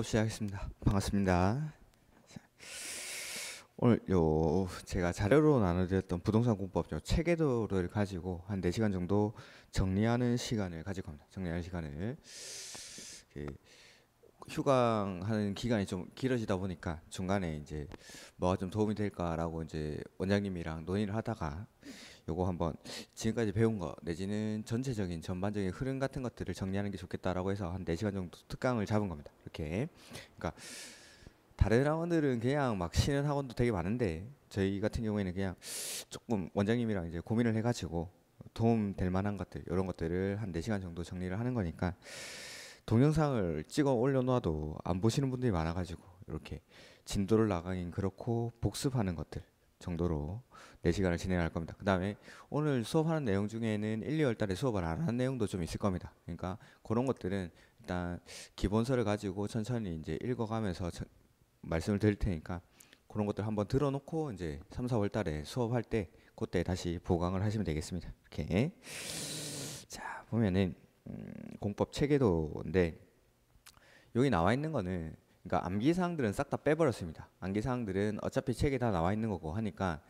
수업 시작하겠습니다. 반갑습니다. 오늘 제가 자료로 나눠드렸던 부동산 공법 체계도를 가지고 한 4시간 정도 정리하는 시간을 가질 겁니다. 정리하는 시간을 휴강하는 기간이 좀 길어지다 보니까 중간에 이제 뭐가 좀 도움이 될까라고 이제 원장님이랑 논의를 하다가 요거 한번 지금까지 배운 거 내지는 전체적인 전반적인 흐름 같은 것들을 정리하는 게 좋겠다라고 해서 한 4시간 정도 특강을 잡은 겁니다. 이렇게. 그러니까 다른 학원들은 그냥 막 쉬는 학원도 되게 많은데 저희 같은 경우에는 그냥 조금 원장님이랑 이제 고민을 해가지고 도움 될 만한 것들 이런 것들을 한 4시간 정도 정리를 하는 거니까 동영상을 찍어 올려놔도 안 보시는 분들이 많아가지고 이렇게 진도를 나가긴 그렇고 복습하는 것들 정도로 4시간을 진행할 겁니다. 그 다음에 오늘 수업하는 내용 중에는 1, 2월 달에 수업을 안 한 내용도 좀 있을 겁니다. 그러니까 그런 것들은 일단 기본서를 가지고 천천히 이제 읽어가면서 말씀을 드릴 테니까 그런 것들 한번 들어놓고 이제 3, 4월 달에 수업할 때 그때 다시 보강을 하시면 되겠습니다. 이렇게. 자, 보면은 공법 체계도인데 여기 나와 있는 거는 그러니까 암기 사항들은 싹 다 빼버렸습니다. 암기 사항들은 어차피 책에 다 나와 있는 거고 하니까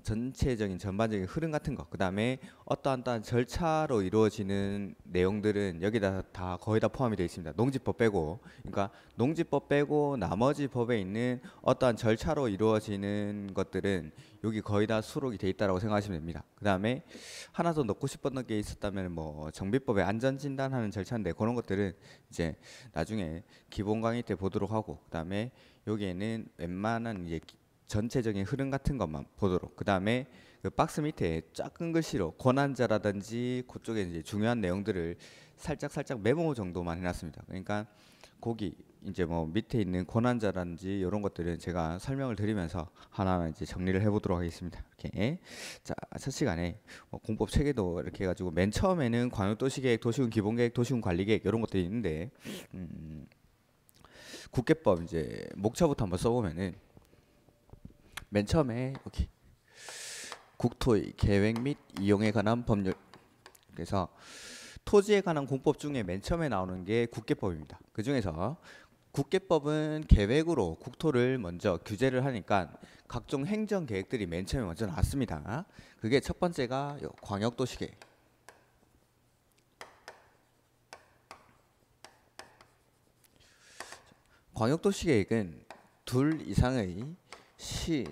전체적인 전반적인 흐름 같은 거, 그 다음에 어떠한 절차로 이루어지는 내용들은 여기다 다 거의 다 포함이 되어 있습니다. 농지법 빼고, 그러니까 농지법 빼고 나머지 법에 있는 어떠한 절차로 이루어지는 것들은 여기 거의 다 수록이 돼 있다라고 생각하시면 됩니다. 그 다음에 하나 더 넣고 싶었던 게 있었다면 뭐 정비법의 안전진단하는 절차인데 그런 것들은 이제 나중에 기본 강의 때 보도록 하고, 그 다음에 여기에는 웬만한 이제 전체적인 흐름 같은 것만 보도록, 그 다음에 그 박스 밑에 작은 글씨로 권한자라든지 그쪽에 이제 중요한 내용들을 살짝 메모 정도만 해놨습니다. 그러니까 거기 이제 뭐 밑에 있는 권한자라든지 이런 것들은 제가 설명을 드리면서 하나하나 이제 정리를 해보도록 하겠습니다. 이렇게. 자, 첫 시간에 공법 체계도 이렇게 해가지고 맨 처음에는 광역도시계획, 도시군 기본계획, 도시군 관리계획 이런 것들이 있는데 국계법 이제 목차부터 한번 써보면은 맨 처음에 여기 국토의 계획 및 이용에 관한 법률, 그래서 토지에 관한 공법 중에 맨 처음에 나오는 게 국계법입니다. 그 중에서 국계법은 계획으로 국토를 먼저 규제를 하니까 각종 행정 계획들이 맨 처음에 먼저 나왔습니다. 그게 첫 번째가 광역도시계획. 광역도시계획은 둘 이상의 시,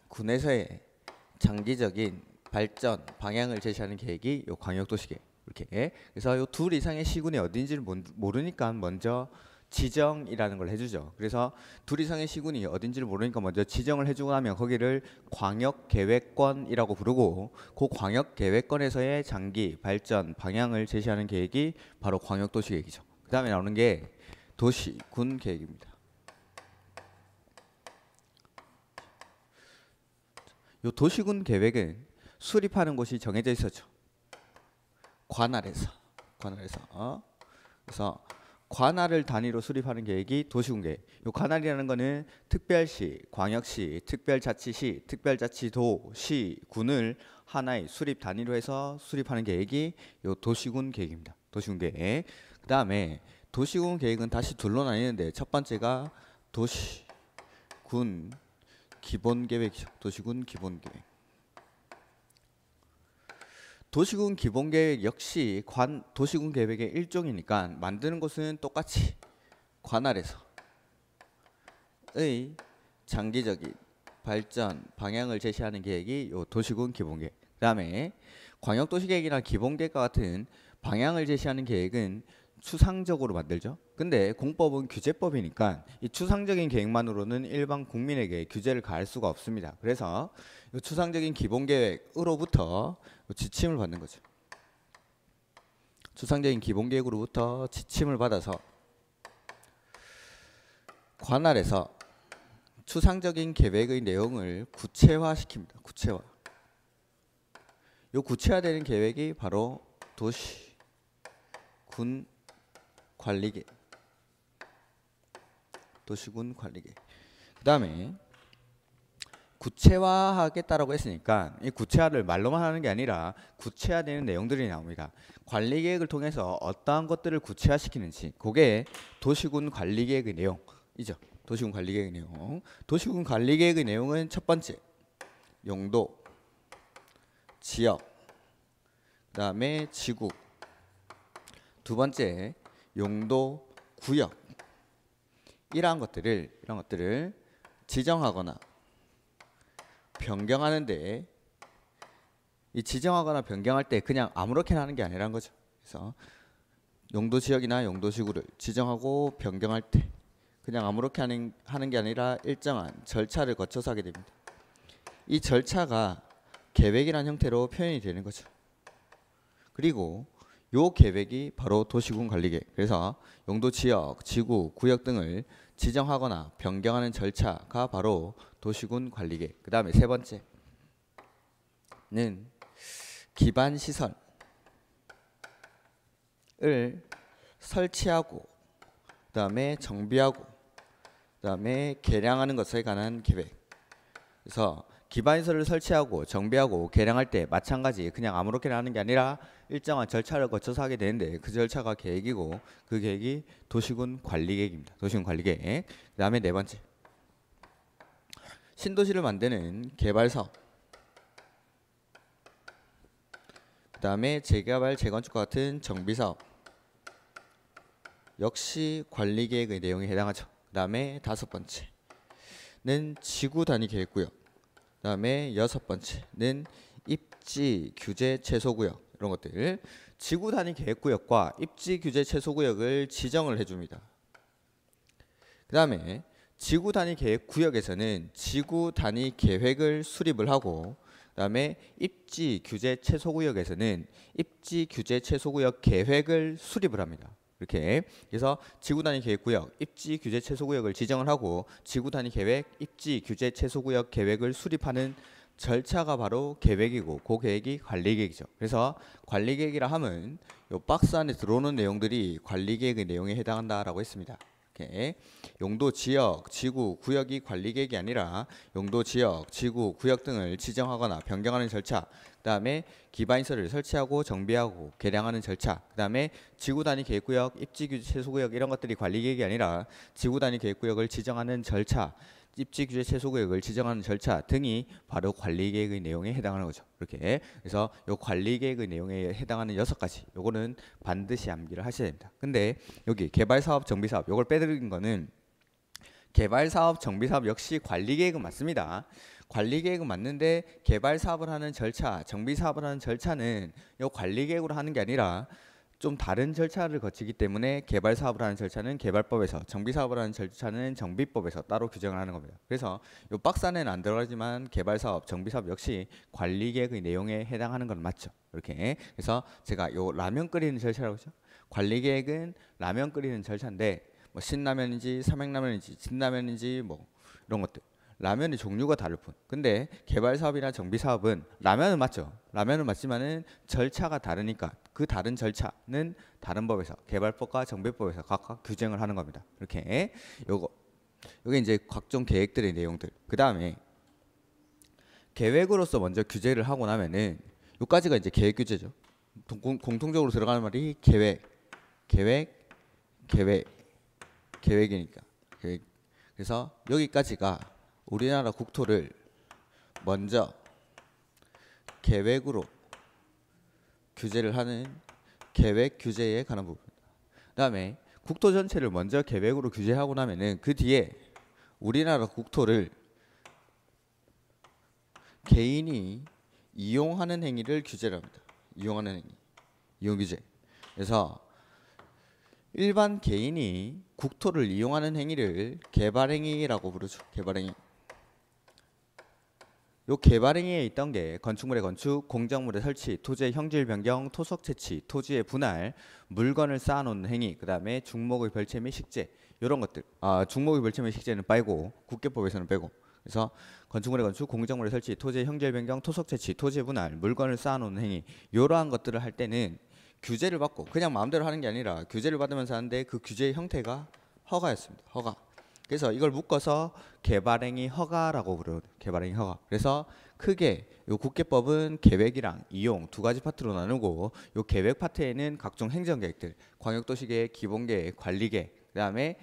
군에서의 장기적인 발전 방향을 제시하는 계획이 요 광역도시계획. 이렇게. 그래서 요 둘 이상의 시군이 어딘지를 모르니까 먼저 지정이라는 걸 해주죠. 그래서 둘 이상의 시군이 어딘지를 모르니까 먼저 지정을 해주고 나면 거기를 광역계획권이라고 부르고, 그 광역계획권에서의 장기 발전 방향을 제시하는 계획이 바로 광역도시계획이죠. 그 다음에 나오는 게 도시군 계획입니다. 요 도시군 계획은 수립하는 곳이 정해져 있었죠. 관할에서. 그래서 관할을 단위로 수립하는 계획이 도시군 계획. 요 관할이라는 거는 특별시, 광역시, 특별자치시, 특별자치도, 시, 군을 하나의 수립 단위로 해서 수립하는 계획이 요 도시군 계획입니다. 도시군 계획. 그 다음에 도시군 계획은 다시 둘로 나뉘는데 첫 번째가 도시군 기본계획이죠. 도시군 기본계획. 도시군 기본계획 역시 도시군 계획의 일종이니까 만드는 곳은 똑같이 관할에서의 장기적인 발전 방향을 제시하는 계획이 요 도시군 기본계획. 그 다음에 광역도시계획이나 기본계획과 같은 방향을 제시하는 계획은 추상적으로 만들죠. 근데 공법은 규제법이니까 이 추상적인 계획만으로는 일반 국민에게 규제를 가할 수가 없습니다. 그래서 이 추상적인 기본계획으로부터 지침을 받는 거죠. 추상적인 기본계획으로부터 지침을 받아서 관할에서 추상적인 계획의 내용을 구체화시킵니다. 구체화. 이 구체화되는 계획이 바로 도시군 관리계획. 도시군 관리계획. 그 다음에 구체화하겠다라고 했으니까 이 구체화를 말로만 하는 게 아니라 구체화되는 내용들이 나옵니다. 관리 계획을 통해서 어떠한 것들을 구체화시키는지, 그게 도시군 관리 계획의 내용이죠. 도시군 관리 계획의 내용. 도시군 관리 계획의 내용은 첫 번째, 용도, 지역, 그다음에 지구. 두 번째, 용도, 구역. 이러한 것들을 지정하거나 변경하는데, 이 지정하거나 변경할 때 그냥 아무렇게나 하는 게 아니라는 거죠. 그래서 용도 지역이나 용도 지구를 지정하고 변경할 때 그냥 아무렇게 하는 게 아니라 일정한 절차를 거쳐서 하게 됩니다. 이 절차가 계획이라는 형태로 표현이 되는 거죠. 그리고 요 계획이 바로 도시군 관리계획. 그래서 용도 지역, 지구, 구역 등을 지정하거나 변경하는 절차가 바로 도시군 관리계획. 그 다음에 세 번째는 기반 시설을 설치하고, 그 다음에 정비하고, 그 다음에 개량하는 것에 관한 계획. 그래서 기반시설을 설치하고 정비하고 개량할 때 마찬가지 그냥 아무렇게나 하는 게 아니라 일정한 절차를 거쳐서 하게 되는데, 그 절차가 계획이고 그 계획이 도시군 관리계획입니다. 도시군 관리계획. 그 다음에 네 번째, 신도시를 만드는 개발사업, 그 다음에 재개발, 재건축과 같은 정비사업 역시 관리계획의 내용에 해당하죠. 그 다음에 다섯 번째는 지구 단위 계획구역, 그 다음에 여섯 번째는 입지 규제 최소구역. 이런 것들, 지구 단위 계획구역과 입지 규제 최소구역을 지정을 해줍니다. 그 다음에 지구 단위 계획구역에서는 지구 단위 계획을 수립을 하고, 그 다음에 입지 규제 최소구역에서는 입지 규제 최소구역 계획을 수립을 합니다. 이렇게. 그래서 지구 단위 계획구역, 입지 규제 최소구역을 지정을 하고 지구 단위 계획, 입지 규제 최소구역 계획을 수립하는 절차가 바로 계획이고, 그 계획이 관리계획이죠. 그래서 관리계획이라 하면 요 박스 안에 들어오는 내용들이 관리계획의 내용에 해당한다라고 했습니다. 이렇게 용도, 지역, 지구, 구역이 관리계획이 아니라 용도, 지역, 지구, 구역 등을 지정하거나 변경하는 절차, 그 다음에 기반시설을 설치하고 정비하고 개량하는 절차, 그 다음에 지구 단위 계획구역, 입지 규제 최소구역 이런 것들이 관리계획이 아니라 지구 단위 계획구역을 지정하는 절차, 입지 규제 최소구역을 지정하는 절차 등이 바로 관리계획의 내용에 해당하는 거죠. 이렇게. 그래서 요 관리계획의 내용에 해당하는 6가지, 요거는 반드시 암기를 하셔야 됩니다. 근데 여기 개발사업, 정비사업 요걸 빼드린 거는, 개발사업, 정비사업 역시 관리계획은 맞습니다. 관리계획은 맞는데 개발사업을 하는 절차, 정비사업을 하는 절차는 요 관리계획으로 하는 게 아니라 좀 다른 절차를 거치기 때문에 개발사업을 하는 절차는 개발법에서, 정비사업을 하는 절차는 정비법에서 따로 규정을 하는 겁니다. 그래서 이 박스 안에는 안 들어가지만 개발사업, 정비사업 역시 관리계획의 내용에 해당하는 건 맞죠. 이렇게. 그래서 제가 요 라면 끓이는 절차라고 했죠. 관리계획은 라면 끓이는 절차인데 뭐 신라면인지 삼행라면인지 진라면인지 뭐 이런 것들, 라면의 종류가 다를 뿐. 근데 개발사업이나 정비사업은 라면은 맞죠. 라면은 맞지만은 절차가 다르니까 그 다른 절차는 다른 법에서, 개발법과 정비법에서 각각 규정을 하는 겁니다. 이렇게. 요게 이제 각종 계획들의 내용들. 그 다음에 계획으로서 먼저 규제를 하고 나면은 요까지가 이제 계획 규제죠. 공통적으로 들어가는 말이 계획, 계획, 계획, 계획이니까. 계획. 그래서 여기까지가 우리나라 국토를 먼저 계획으로 규제를 하는 계획 규제에 관한 부분입니다. 그 다음에 국토 전체를 먼저 계획으로 규제하고 나면은 그 뒤에 우리나라 국토를 개인이 이용하는 행위를 규제를 합니다. 이용하는 행위, 이용 규제. 그래서 일반 개인이 국토를 이용하는 행위를 개발행위라고 부르죠. 개발행위. 요 개발행위에 있던 게 건축물의 건축, 공작물의 설치, 토지의 형질 변경, 토속 채취, 토지의 분할, 물건을 쌓아놓는 행위, 그 다음에 중목의 별채 및 식재 이런 것들. 중목의 별채 및 식재는 빼고, 국계법에서는 빼고. 그래서 건축물의 건축, 공작물의 설치, 토지의 형질 변경, 토속 채취, 토지의 분할, 물건을 쌓아놓는 행위 이러한 것들을 할 때는 규제를 받고, 그냥 마음대로 하는 게 아니라 규제를 받으면서 하는데 그 규제의 형태가 허가였습니다. 허가. 그래서 이걸 묶어서 개발행위 허가라고 부르는 개발행위 허가. 그래서 크게 요 국계법은 계획이랑 이용 두 가지 파트로 나누고 요 계획 파트에는 각종 행정계획들, 광역도시계획, 기본계획, 관리계획, 그다음에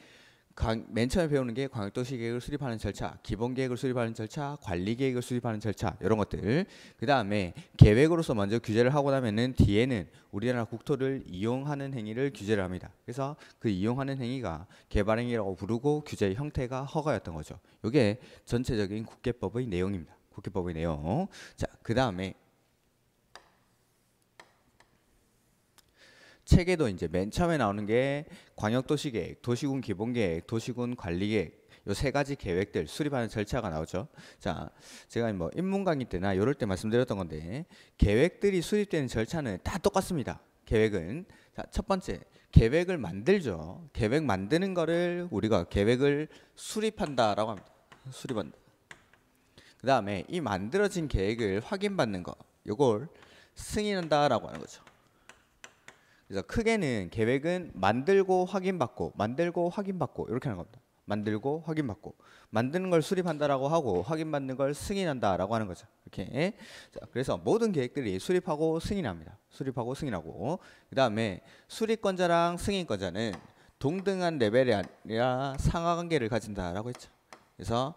맨 처음에 배우는 게 광역도시계획을 수립하는 절차, 기본계획을 수립하는 절차, 관리계획을 수립하는 절차 이런 것들. 그 다음에 계획으로서 먼저 규제를 하고 나면은 뒤에는 우리나라 국토를 이용하는 행위를 규제를 합니다. 그래서 그 이용하는 행위가 개발행위라고 부르고 규제의 형태가 허가였던 거죠. 이게 전체적인 국계법의 내용입니다. 국계법의 내용. 자, 그 다음에 책에도 이제 맨 처음에 나오는 게 광역도시계획, 도시군 기본계획, 도시군 관리계획 요 세 가지 계획들 수립하는 절차가 나오죠. 자, 제가 뭐 인문 강의 때나 이럴 때 말씀드렸던 건데 계획들이 수립되는 절차는 다 똑같습니다. 계획은 자, 첫 번째 계획을 만들죠. 계획 만드는 거를 우리가 계획을 수립한다라고 합니다. 수립한다. 그 다음에 이 만들어진 계획을 확인받는 거 요걸 승인한다라고 하는 거죠. 그래서 크게는 계획은 만들고 확인받고 만들고 확인받고 이렇게 하는 겁니다. 만들고 확인받고 만드는 걸 수립한다라고 하고 확인받는 걸 승인한다라고 하는 거죠. 이렇게. 자, 그래서 모든 계획들이 수립하고 승인합니다. 수립하고 승인하고 그 다음에 수립권자랑 승인권자는 동등한 레벨이 아니라 상하관계를 가진다라고 했죠. 그래서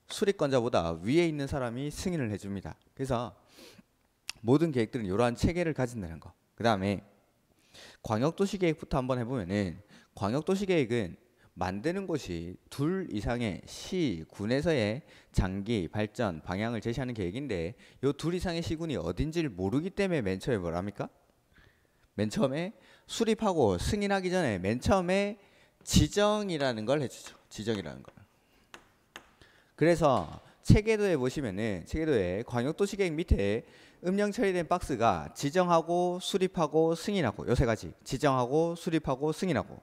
수립권자보다 위에 있는 사람이 승인을 해줍니다. 그래서 모든 계획들은 이러한 체계를 가진다는 거. 그 다음에 광역도시계획부터 한번 해보면은 광역도시계획은 만드는 곳이 둘 이상의 시, 군에서의 장기, 발전, 방향을 제시하는 계획인데 이 둘 이상의 시군이 어딘지를 모르기 때문에 맨 처음에 뭘 합니까? 맨 처음에 수립하고 승인하기 전에 맨 처음에 지정이라는 걸 해주죠. 지정이라는 걸. 그래서 체계도에 보시면은 체계도에 광역도시계획 밑에 음령 처리된 박스가 지정하고 수립하고 승인하고 요 세 가지 지정하고 수립하고 승인하고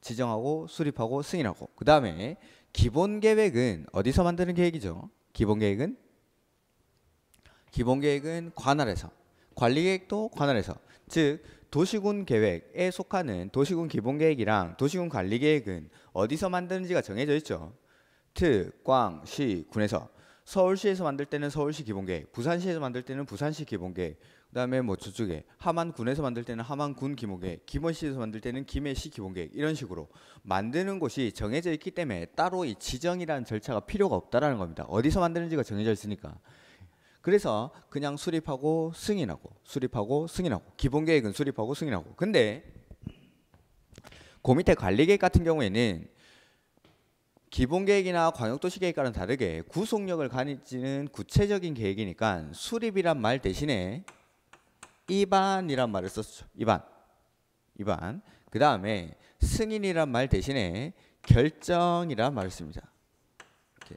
지정하고 수립하고 승인하고 그 다음에 기본계획은 어디서 만드는 계획이죠? 기본계획은 관할에서 관리계획도 관할에서 즉 도시군 계획에 속하는 도시군 기본계획이랑 도시군 관리계획은 어디서 만드는지가 정해져 있죠. 특, 광, 시, 군에서 서울시에서 만들 때는 서울시 기본계획, 부산시에서 만들 때는 부산시 기본계획, 그 다음에 뭐 저쪽에 함안군에서 만들 때는 함안군 기본계획, 김해시에서 만들 때는 김해시 기본계획 이런 식으로 만드는 곳이 정해져 있기 때문에 따로 이 지정이라는 절차가 필요가 없다라는 겁니다. 어디서 만드는지가 정해져 있으니까. 그래서 그냥 수립하고 승인하고 수립하고 승인하고 기본계획은 수립하고 승인하고 근데 그 밑에 관리계획 같은 경우에는 기본계획이나 광역도시계획과는 다르게 구속력을 가지는 구체적인 계획이니까 수립이란 말 대신에 입안이란 말을 썼죠. 입안. 그 다음에 승인이란 말 대신에 결정이란 말을 씁니다. 이렇게.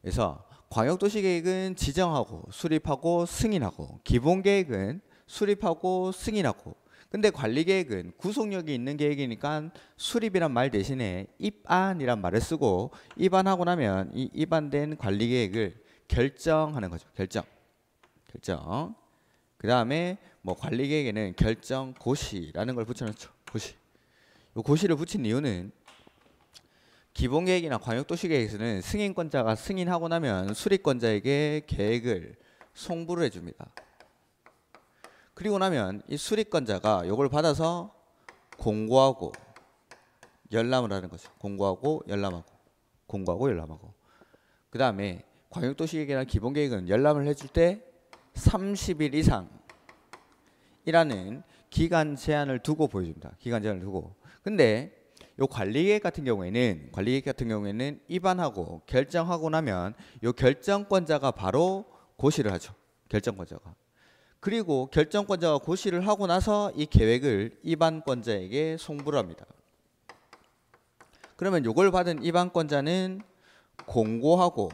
그래서 광역도시계획은 지정하고 수립하고 승인하고 기본계획은 수립하고 승인하고 근데 관리계획은 구속력이 있는 계획이니까 수립이란 말 대신에 입안이란 말을 쓰고 입안하고 나면 이 입안된 관리계획을 결정하는 거죠. 결정. 그 다음에 뭐 관리계획에는 결정고시라는 걸 붙여놓죠. 고시. 이 고시를 붙인 이유는 기본계획이나 광역도시계획에서는 승인권자가 승인하고 나면 수립권자에게 계획을 송부를 해줍니다. 그리고 나면 이 수립권자가 이걸 받아서 공고하고 열람을 하는 거죠. 공고하고 열람하고 그 다음에 광역도시계획이나 기본계획은 열람을 해줄 때 30일 이상이라는 기간 제한을 두고 보여줍니다. 기간 제한을 두고. 근데 요 관리계획 같은 경우에는 입안하고 결정하고 나면 요 결정권자가 바로 고시를 하죠. 결정권자가. 그리고 결정권자가 고시를 하고 나서 이 계획을 입안권자에게 송부를 합니다. 그러면 요걸 받은 입안권자는 공고하고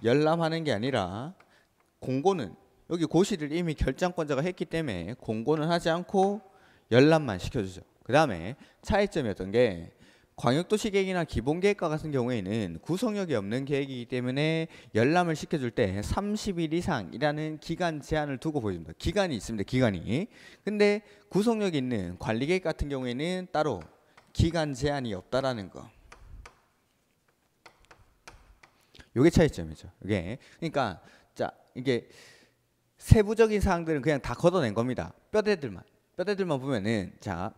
열람하는 게 아니라 공고는 여기 고시를 이미 결정권자가 했기 때문에 공고는 하지 않고 열람만 시켜주죠. 그 다음에 차이점이었던 게 광역도시계획이나 기본계획과 같은 경우에는 구속력이 없는 계획이기 때문에 열람을 시켜줄 때 30일 이상이라는 기간 제한을 두고 보여줍니다. 기간이 있습니다. 기간이. 근데 구속력이 있는 관리계획 같은 경우에는 따로 기간 제한이 없다라는 거. 요게 차이점이죠. 이게 그러니까 자 이게 세부적인 사항들은 그냥 다 걷어낸 겁니다. 뼈대들만 보면은 자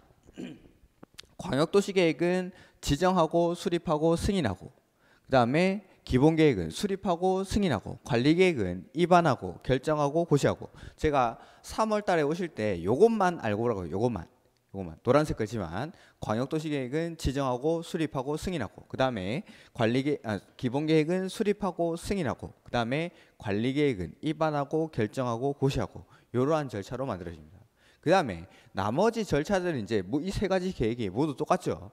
광역도시계획은 지정하고 수립하고 승인하고 그 다음에 기본계획은 수립하고 승인하고 관리계획은 입안하고 결정하고 고시하고 제가 3월 달에 오실 때 요것만 알고 오라고요. 요것만 노란색 글씨만 광역도시계획은 지정하고 수립하고 승인하고 그 다음에 기본계획은 수립하고 승인하고 그 다음에 관리계획은 입안하고 결정하고 고시하고 이러한 절차로 만들어집니다. 그 다음에 나머지 절차들은 이제 뭐 이 세 가지 계획이 모두 똑같죠.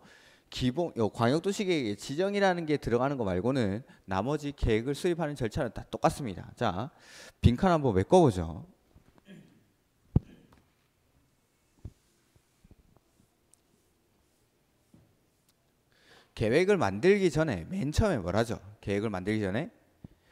광역도시계획의 지정이라는 게 들어가는 거 말고는 나머지 계획을 수립하는 절차는 다 똑같습니다. 자, 빈칸 한번 메꿔보죠. 계획을 만들기 전에 맨 처음에 뭘 하죠? 계획을 만들기 전에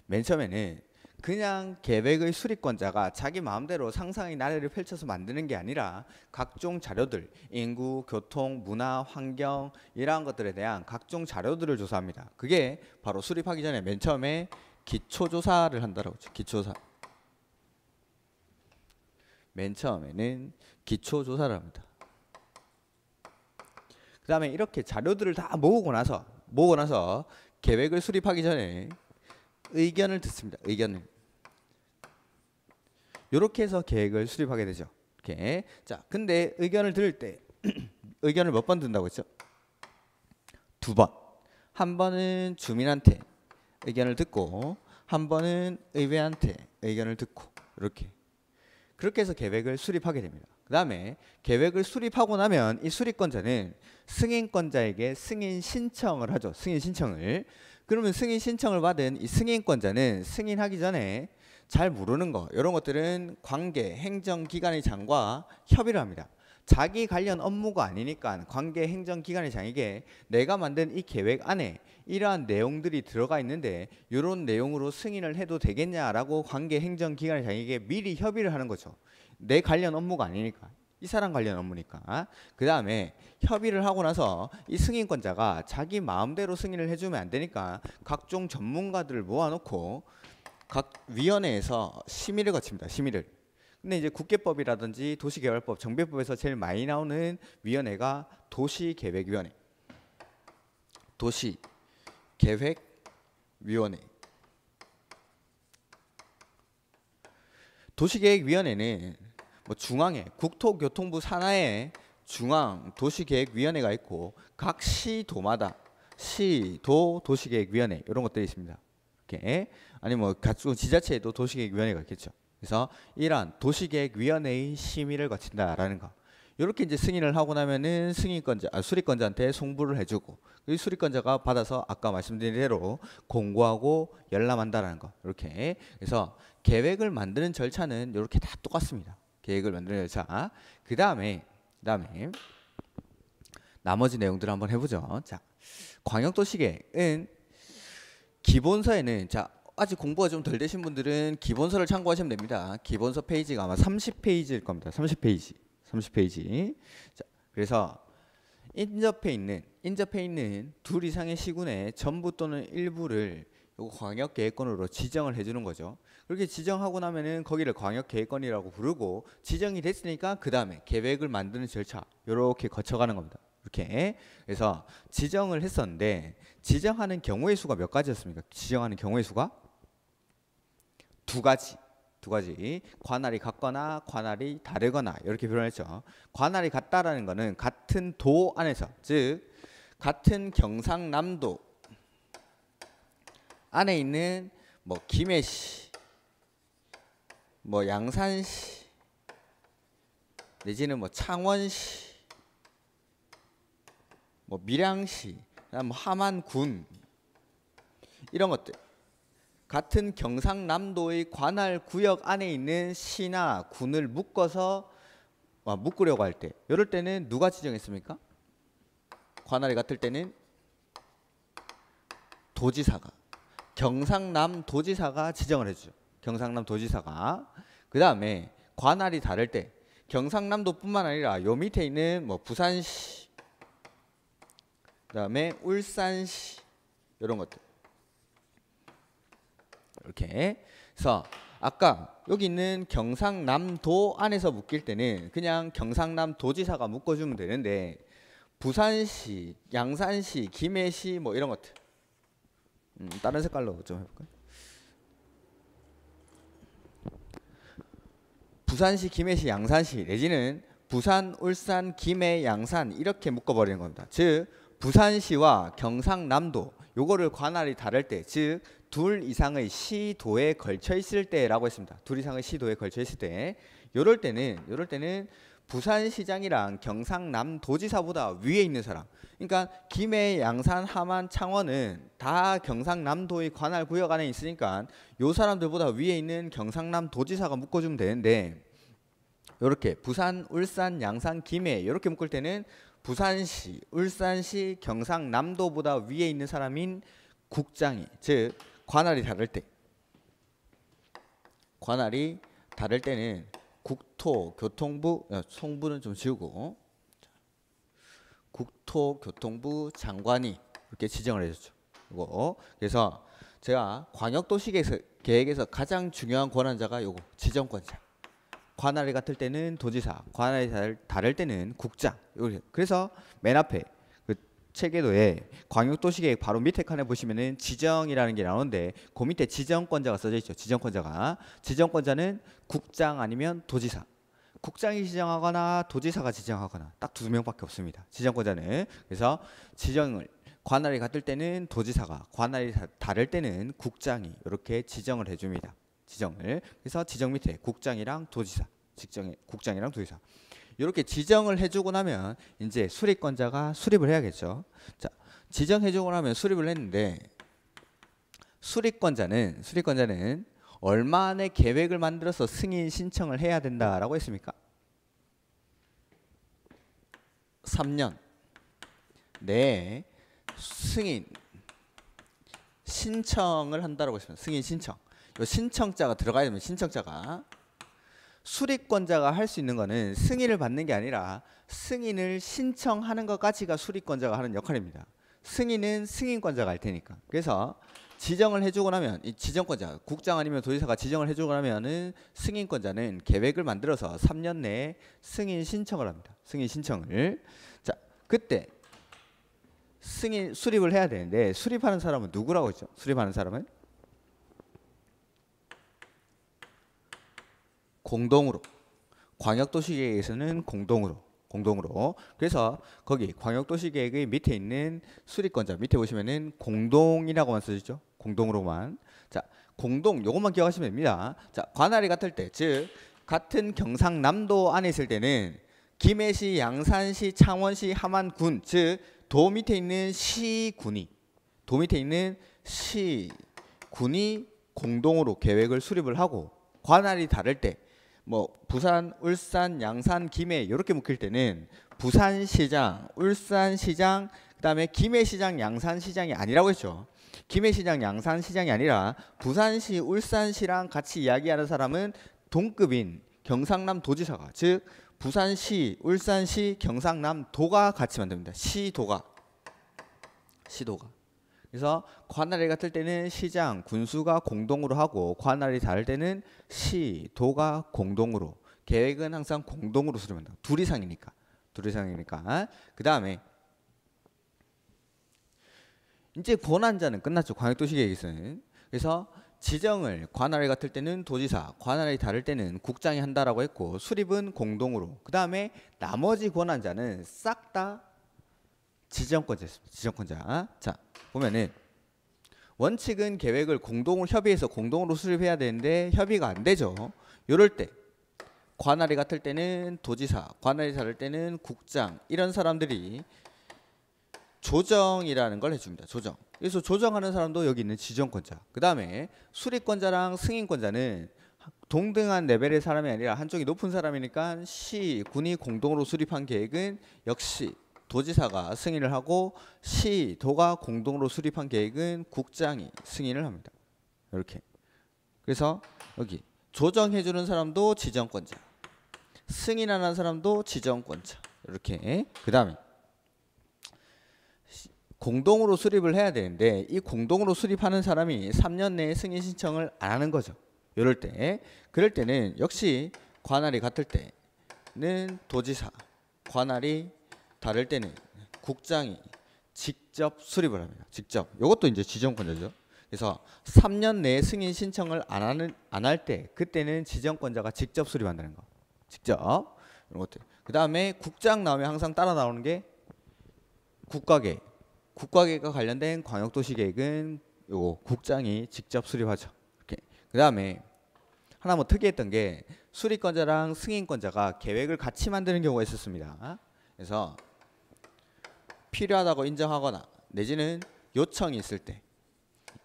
맨 처음에는 그냥 계획의 수립권자가 자기 마음대로 상상의 나래를 펼쳐서 만드는 게 아니라 각종 자료들, 인구, 교통, 문화, 환경 이러한 것들에 대한 각종 자료들을 조사합니다. 그게 바로 수립하기 전에 맨 처음에 기초조사를 한다라고 하죠. 기초조사. 맨 처음에는 기초조사를 합니다. 그 다음에 이렇게 자료들을 다 모으고 나서 계획을 수립하기 전에 의견을 듣습니다. 의견을. 이렇게 해서 계획을 수립하게 되죠. 이렇게. 자, 근데 의견을 들을 때 의견을 몇 번 듣는다고 했죠? 2번. 한 번은 주민한테 의견을 듣고 한 번은 의회한테 의견을 듣고 이렇게. 그렇게 해서 계획을 수립하게 됩니다. 그 다음에 계획을 수립하고 나면 이 수립권자는 승인권자에게 승인 신청을 하죠. 승인 신청을. 그러면 승인 신청을 받은 이 승인권자는 승인하기 전에 잘 모르는 거 이런 것들은 관계 행정기관의 장과 협의를 합니다. 자기 관련 업무가 아니니까 관계 행정기관의 장에게 내가 만든 이 계획 안에 이러한 내용들이 들어가 있는데 이런 내용으로 승인을 해도 되겠냐라고 관계 행정기관의 장에게 미리 협의를 하는 거죠. 내 관련 업무가 아니니까. 이 사람 관련 업무니까. 그 다음에 협의를 하고 나서 이 승인권자가 자기 마음대로 승인을 해주면 안 되니까 각종 전문가들을 모아놓고 각 위원회에서 심의를 거칩니다. 심의를. 근데 이제 국계법이라든지 도시개발법, 정비법에서 제일 많이 나오는 위원회가 도시계획위원회. 도시계획위원회. 도시계획위원회는 뭐 중앙에 국토교통부 산하에 중앙 도시계획위원회가 있고 각 시도마다 시도 도시계획위원회 이런 것들이 있습니다. 이렇게 아니 뭐 각종 지자체에도 도시계획위원회가 있겠죠. 그래서 이러한 도시계획위원회의 심의를 거친다라는 거. 이렇게 이제 승인을 하고 나면은 수립권자한테 송부를 해주고 이 수립권자가 받아서 아까 말씀드린 대로 공고하고 열람한다라는 거. 이렇게 그래서 계획을 만드는 절차는 이렇게 다 똑같습니다. 계획을 만드는 절차. 그 다음에 나머지 내용들을 한번 해보죠. 자, 광역도시계획은 기본서에는 자 아직 공부가 좀 덜 되신 분들은 기본서를 참고하시면 됩니다. 기본서 페이지가 아마 30페이지일 겁니다. 30페이지. 자, 그래서 인접해 있는 둘 이상의 시군의 전부 또는 일부를 요거 광역계획권으로 지정을 해주는 거죠. 그렇게 지정하고 나면은 거기를 광역계획권이라고 부르고 지정이 됐으니까 그 다음에 계획을 만드는 절차 이렇게 거쳐가는 겁니다. 이렇게 그래서 지정을 했었는데 지정하는 경우의 수가 몇 가지였습니까? 지정하는 경우의 수가 두 가지. 관할이 같거나 관할이 다르거나 이렇게 표현했죠. 관할이 같다라는 거는 같은 도 안에서 즉 같은 경상남도 안에 있는 뭐 김해시, 뭐 양산시, 내지는 뭐 창원시, 뭐 밀양시, 뭐 함안군 이런 것들 같은 경상남도의 관할 구역 안에 있는 시나 군을 묶으려고 할 때 이럴 때는 누가 지정했습니까? 관할이 같을 때는 도지사가 경상남도지사가 지정을 해주죠. 경상남도지사가. 그 다음에 관할이 다를 때 경상남도뿐만 아니라 요 밑에 있는 뭐 부산시, 그 다음에 울산시 이런 것들. 이렇게. 그래서 아까 여기 있는 경상남도 안에서 묶일 때는 그냥 경상남도지사가 묶어주면 되는데 부산시, 양산시, 김해시 뭐 이런 것들 다른 색깔로 좀 해볼까요? 부산시, 김해시, 양산시 내지는 부산, 울산, 김해, 양산 이렇게 묶어버리는 겁니다. 즉 부산시와 경상남도 요거를 관할이 다를 때, 즉 둘 이상의 시도에 걸쳐 있을 때라고 했습니다. 둘 이상의 시도에 걸쳐 있을 때, 요럴 때는 부산시장이랑 경상남도지사보다 위에 있는 사람, 그러니까 김해, 양산, 함안, 창원은 다 경상남도의 관할 구역 안에 있으니까 요 사람들보다 위에 있는 경상남도지사가 묶어주면 되는데, 요렇게 부산, 울산, 양산, 김해 이렇게 묶을 때는 부산시, 울산시, 경상남도보다 위에 있는 사람인 국장이, 즉 관할이 다를 때는 국토교통부, 송부는 좀 지우고 국토교통부 장관이 이렇게 지정을 해줬죠. 이거 그래서 제가 광역도시계획에서 가장 중요한 권한자가 요거 지정권자. 관할이 같을 때는 도지사, 관할이 다를 때는 국장. 그래서 맨 앞에 그 체계도에 광역도시계획 바로 밑에 칸에 보시면은 지정이라는 게 나오는데 그 밑에 지정권자가 써져 있죠. 지정권자는 국장 아니면 도지사. 국장이 지정하거나 도지사가 지정하거나 딱 두 명밖에 없습니다. 지정권자는. 그래서 지정을 관할이 같을 때는 도지사가, 관할이 다를 때는 국장이 이렇게 지정을 해줍니다. 그래서 지정 밑에 국장이랑 도지사, 이렇게 지정을 해주고 나면 이제 수립권자가 수립을 해야겠죠. 자, 지정해주고 나면 수립을 했는데 수립권자는 얼마 안에 계획을 만들어서 승인 신청을 해야 된다라고 했습니까? 3년 내에 승인 신청을 한다라고 했습니다. 승인 신청. 요 신청자가 들어가야 되면 신청자가, 수립권자가 할 수 있는 거는 승인을 받는 게 아니라 승인을 신청하는 것까지가 수립권자가 하는 역할입니다. 승인은 승인권자가 할 테니까. 그래서 지정을 해주고 나면 이 지정권자, 국장 아니면 도지사가 지정을 해주고 나면은 승인권자는 계획을 만들어서 3년 내에 승인 신청을 합니다. 승인 신청을. 자, 그때 수립을 해야 되는데 수립하는 사람은 누구라고 했죠? 수립하는 사람은 공동으로, 광역도시계획에서는 공동으로. 그래서 거기 광역도시계획의 밑에 있는 수립권자 밑에 보시면은 공동이라고만 써있죠. 공동으로만. 자, 공동 요것만 기억하시면 됩니다. 자, 관할이 같을 때, 즉 같은 경상남도 안에 있을 때는 김해시, 양산시, 창원시, 함안군, 즉 도 밑에 있는 시군이 공동으로 계획을 수립을 하고, 관할이 다를 때 뭐 부산, 울산, 양산, 김해 이렇게 묶일 때는 부산시장, 울산시장, 그다음에 김해시장, 양산시장이 아니라고 했죠. 김해시장, 양산시장이 아니라 부산시, 울산시랑 같이 이야기하는 사람은 동급인 경상남도지사가, 즉 부산시, 울산시, 경상남도가 같이 만듭니다. 시도가. 그래서 관할이 같을 때는 시장, 군수가 공동으로 하고, 관할이 다를 때는 시, 도가 공동으로. 계획은 항상 공동으로 수립한다. 둘 이상이니까. 그 다음에 이제 권한자는 끝났죠. 광역도시계획에서는. 그래서 지정을 관할이 같을 때는 도지사, 관할이 다를 때는 국장이 한다라고 했고, 수립은 공동으로. 그 다음에 나머지 권한자는 싹 다 지정권자. 자, 보면은 원칙은 계획을 협의해서 공동으로 수립해야 되는데 협의가 안 되죠. 요럴 때 관할이 같을 때는 도지사, 관할이 다를 때는 국장, 이런 사람들이 조정이라는 걸 해줍니다. 그래서 조정하는 사람도 여기 있는 지정권자. 그 다음에 수립권자랑 승인권자는 동등한 레벨의 사람이 아니라 한쪽이 높은 사람이니까 시, 군이 공동으로 수립한 계획은 역시 도지사가 승인을 하고, 시, 도가 공동으로 수립한 계획은 국장이 승인을 합니다. 이렇게. 그래서 여기 조정해주는 사람도 지정권자, 승인하는 사람도 지정권자. 이렇게. 그 다음에 공동으로 수립을 해야 되는데 이 공동으로 수립하는 사람이 3년 내에 승인 신청을 안 하는 거죠. 이럴 때, 그럴 때는 역시 관할이 같을 때는 도지사, 관할이 다를 때는 국장이 직접 수립을 합니다. 직접. 이것도 이제 지정권자죠. 그래서 3년 내에 승인 신청을 안 할 때 그때는 지정권자가 직접 수립한다는 거. 직접. 이런 것들. 그 다음에 국장 나오면 항상 따라 나오는 게 국가계획. 국가계획과 관련된 광역도시계획은 요거 국장이 직접 수립하죠. 이렇게. 그 다음에 하나 뭐 특이했던 게 수립권자랑 승인권자가 계획을 같이 만드는 경우가 있었습니다. 그래서 필요하다고 인정하거나 내지는 요청이 있을 때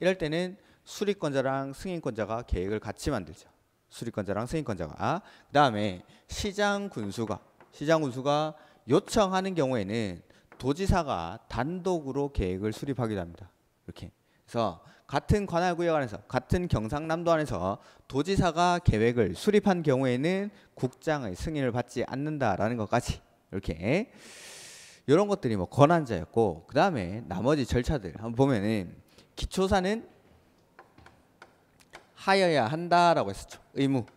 이럴 때는 수립권자랑 승인권자가 계획을 같이 만들죠. 수립권자랑 승인권자가. 그 다음에 시장군수가 요청하는 경우에는 도지사가 단독으로 계획을 수립하기도 합니다. 이렇게. 그래서 같은 관할구역 안에서 같은 경상남도 안에서 도지사가 계획을 수립한 경우에는 국장의 승인을 받지 않는다라는 것까지 이렇게 이런 것들이 뭐 권한자였고 그 다음에 나머지 절차들 한번 보면은 기초사는 하여야 한다라고 했었죠. 의무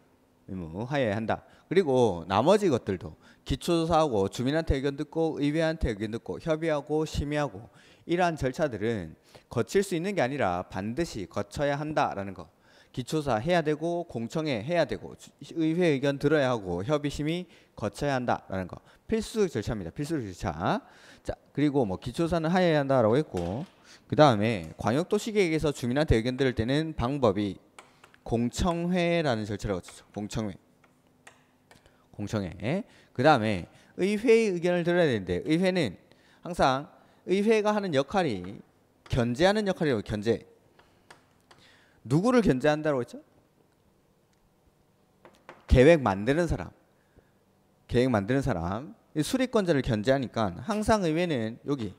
하여야 한다. 그리고 나머지 것들도 기초조사하고 주민한테 의견 듣고 의회한테 의견 듣고 협의하고 심의하고 이러한 절차들은 거칠 수 있는 게 아니라 반드시 거쳐야 한다라는 거. 기초조사 해야 되고 공청회 해야 되고 의회 의견 들어야 하고 협의 심의 거쳐야 한다라는 거. 필수 절차입니다. 필수 절차. 자, 그리고 뭐 기초조사는 하여야 한다라고 했고 그 다음에 광역도시계획에서 주민한테 의견 들을 때는 방법이 공청회라는 절차를 거치죠. 공청회. 그 다음에 의회의 의견을 들어야 되는데 의회는 항상 의회가 하는 역할이 견제하는 역할이라고. 견제. 누구를 견제한다고 했죠? 계획 만드는 사람. 수립권자를 견제하니까 항상 의회는 여기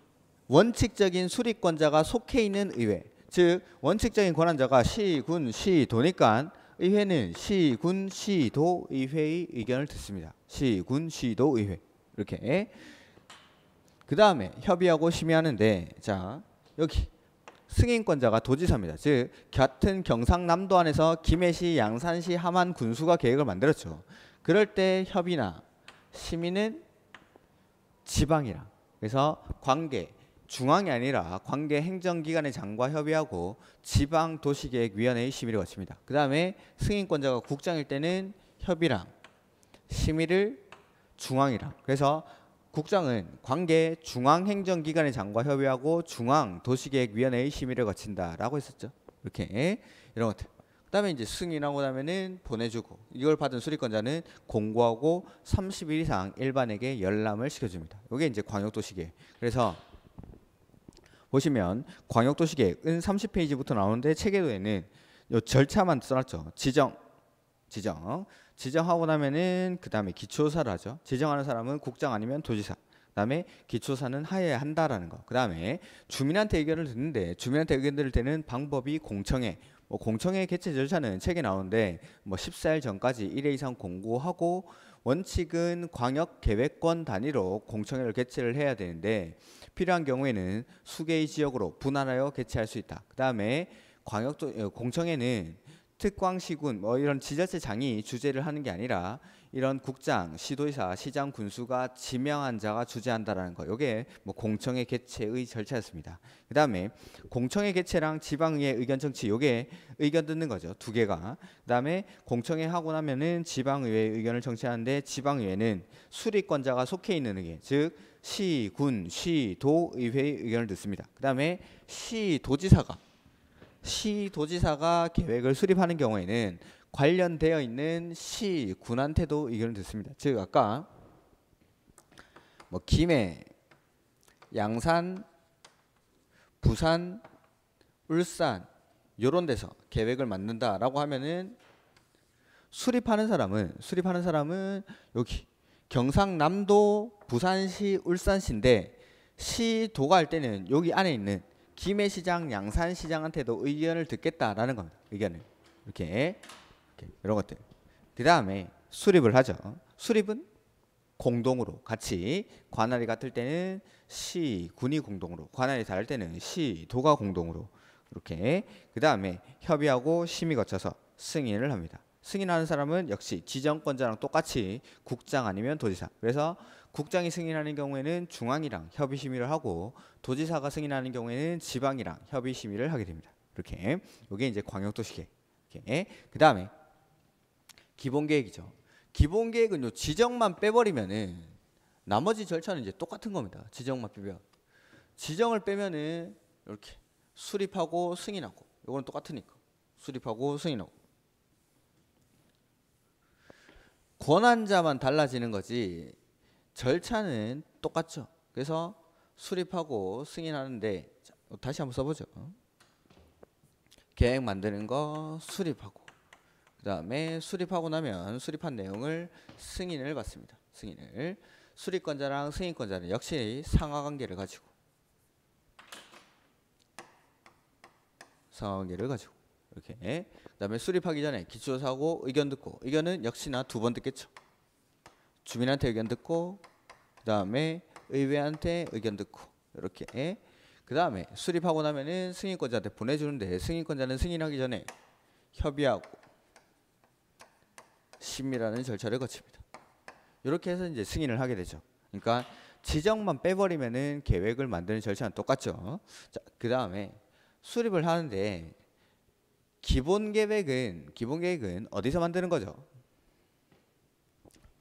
원칙적인 수립권자가 속해 있는 의회. 즉 원칙적인 권한자가 시, 군, 시, 도니까 의회는 시, 군, 시, 도 의회의 의견을 듣습니다. 시, 군, 시, 도 의회. 이렇게. 그 다음에 협의하고 심의하는데 자 여기 승인권자가 도지사입니다. 즉 같은 경상남도 안에서 김해시, 양산시, 함안, 군수가 계획을 만들었죠. 그럴 때 협의나 심의는 지방이랑 그래서 관계 중앙이 아니라 관계 행정기관의 장과 협의하고 지방도시계획위원회의 심의를 거칩니다. 그 다음에 승인권자가 국장일 때는 협의랑 심의를 중앙이랑. 그래서 국장은 관계 중앙행정기관의 장과 협의하고 중앙도시계획위원회의 심의를 거친다라고 했었죠. 이렇게 이런 것들. 그 다음에 이제 승인하고 나면은 보내주고 이걸 받은 수립권자는 공고하고 30일 이상 일반에게 열람을 시켜줍니다. 이게 이제 광역도시계획. 그래서 보시면 광역도시계획은 30페이지부터 나오는데 체계도에는 요 절차만 써놨죠. 지정하고 나면은 그 다음에 기초사를 하죠. 지정하는 사람은 국장 아니면 도지사. 그 다음에 기초사는 하여야 한다라는 거. 그 다음에 주민한테 의견을 듣는데 주민한테 의견 들을 때는 방법이 공청회. 뭐 공청회 개최 절차는 책에 나오는데 뭐 14일 전까지 1회 이상 공고하고 원칙은 광역계획권 단위로 공청회를 개최를 해야 되는데 필요한 경우에는 수개의 지역으로 분할하여 개최할 수 있다. 그 다음에 공청회는 특광시군 뭐 이런 지자체장이 주재를 하는 게 아니라 이런 국장, 시도의사, 시장, 군수가 지명한 자가 주재한다라는 거. 이게 뭐 공청회 개최의 절차였습니다. 그 다음에 공청회 개최랑 지방의회 의견 청취 요게 의견 듣는 거죠. 두 개가. 그 다음에 공청회 하고 나면은 지방의회의 의견을 청취하는데 지방의회는 수립권자가 속해 있는 의회 즉 시, 군, 시, 도 의회의 의견을 듣습니다. 그 다음에 시도지사가 계획을 수립하는 경우에는 관련되어 있는 시, 군한테도 의견을 듣습니다. 즉 아까 뭐 김해, 양산, 부산, 울산 요런 데서 계획을 만든다라고 하면은 수립하는 사람은 여기 경상남도, 부산시, 울산시인데 시도가 할 때는 여기 안에 있는 김해시장, 양산시장한테도 의견을 듣겠다라는 겁니다. 의견을 이렇게 이런 것들. 그 다음에 수립을 하죠. 수립은 공동으로 같이, 관할이 같을 때는 시, 군이 공동으로, 관할이 다를 때는 시, 도가 공동으로 이렇게. 그 다음에 협의하고 심의 거쳐서 승인을 합니다. 승인하는 사람은 역시 지정권자랑 똑같이 국장 아니면 도지사. 그래서 국장이 승인하는 경우에는 중앙이랑 협의 심의를 하고, 도지사가 승인하는 경우에는 지방이랑 협의 심의를 하게 됩니다. 이렇게. 이게 이제 광역도시계획. 이렇게. 그 다음에 기본계획이죠. 기본계획은 요 지정만 빼버리면은 나머지 절차는 이제 똑같은 겁니다. 지정만 빼면. 지정을 빼면은 이렇게 수립하고 승인하고, 요거는 똑같으니까 수립하고 승인하고. 권한자만 달라지는 거지 절차는 똑같죠. 그래서 수립하고 승인하는데, 자, 다시 한번 써보죠. 계획 만드는 거 수립하고, 그 다음에 수립하고 나면 수립한 내용을 승인을 받습니다. 승인을. 수립권자랑 승인권자는 역시 상하관계를 가지고, 상하관계를 가지고 이렇게. 그 다음에 수립하기 전에 기초조사하고 의견 듣고, 의견은 역시나 2번 듣겠죠. 주민한테 의견 듣고, 그 다음에 의회한테 의견 듣고 이렇게. 그 다음에 수립하고 나면은 승인권자한테 보내주는데, 승인권자는 승인하기 전에 협의하고 심의라는 절차를 거칩니다. 이렇게 해서 이제 승인을 하게 되죠. 그러니까 지정만 빼버리면은 계획을 만드는 절차는 똑같죠. 자, 그 다음에 수립을 하는데 기본계획은 어디서 만드는 거죠?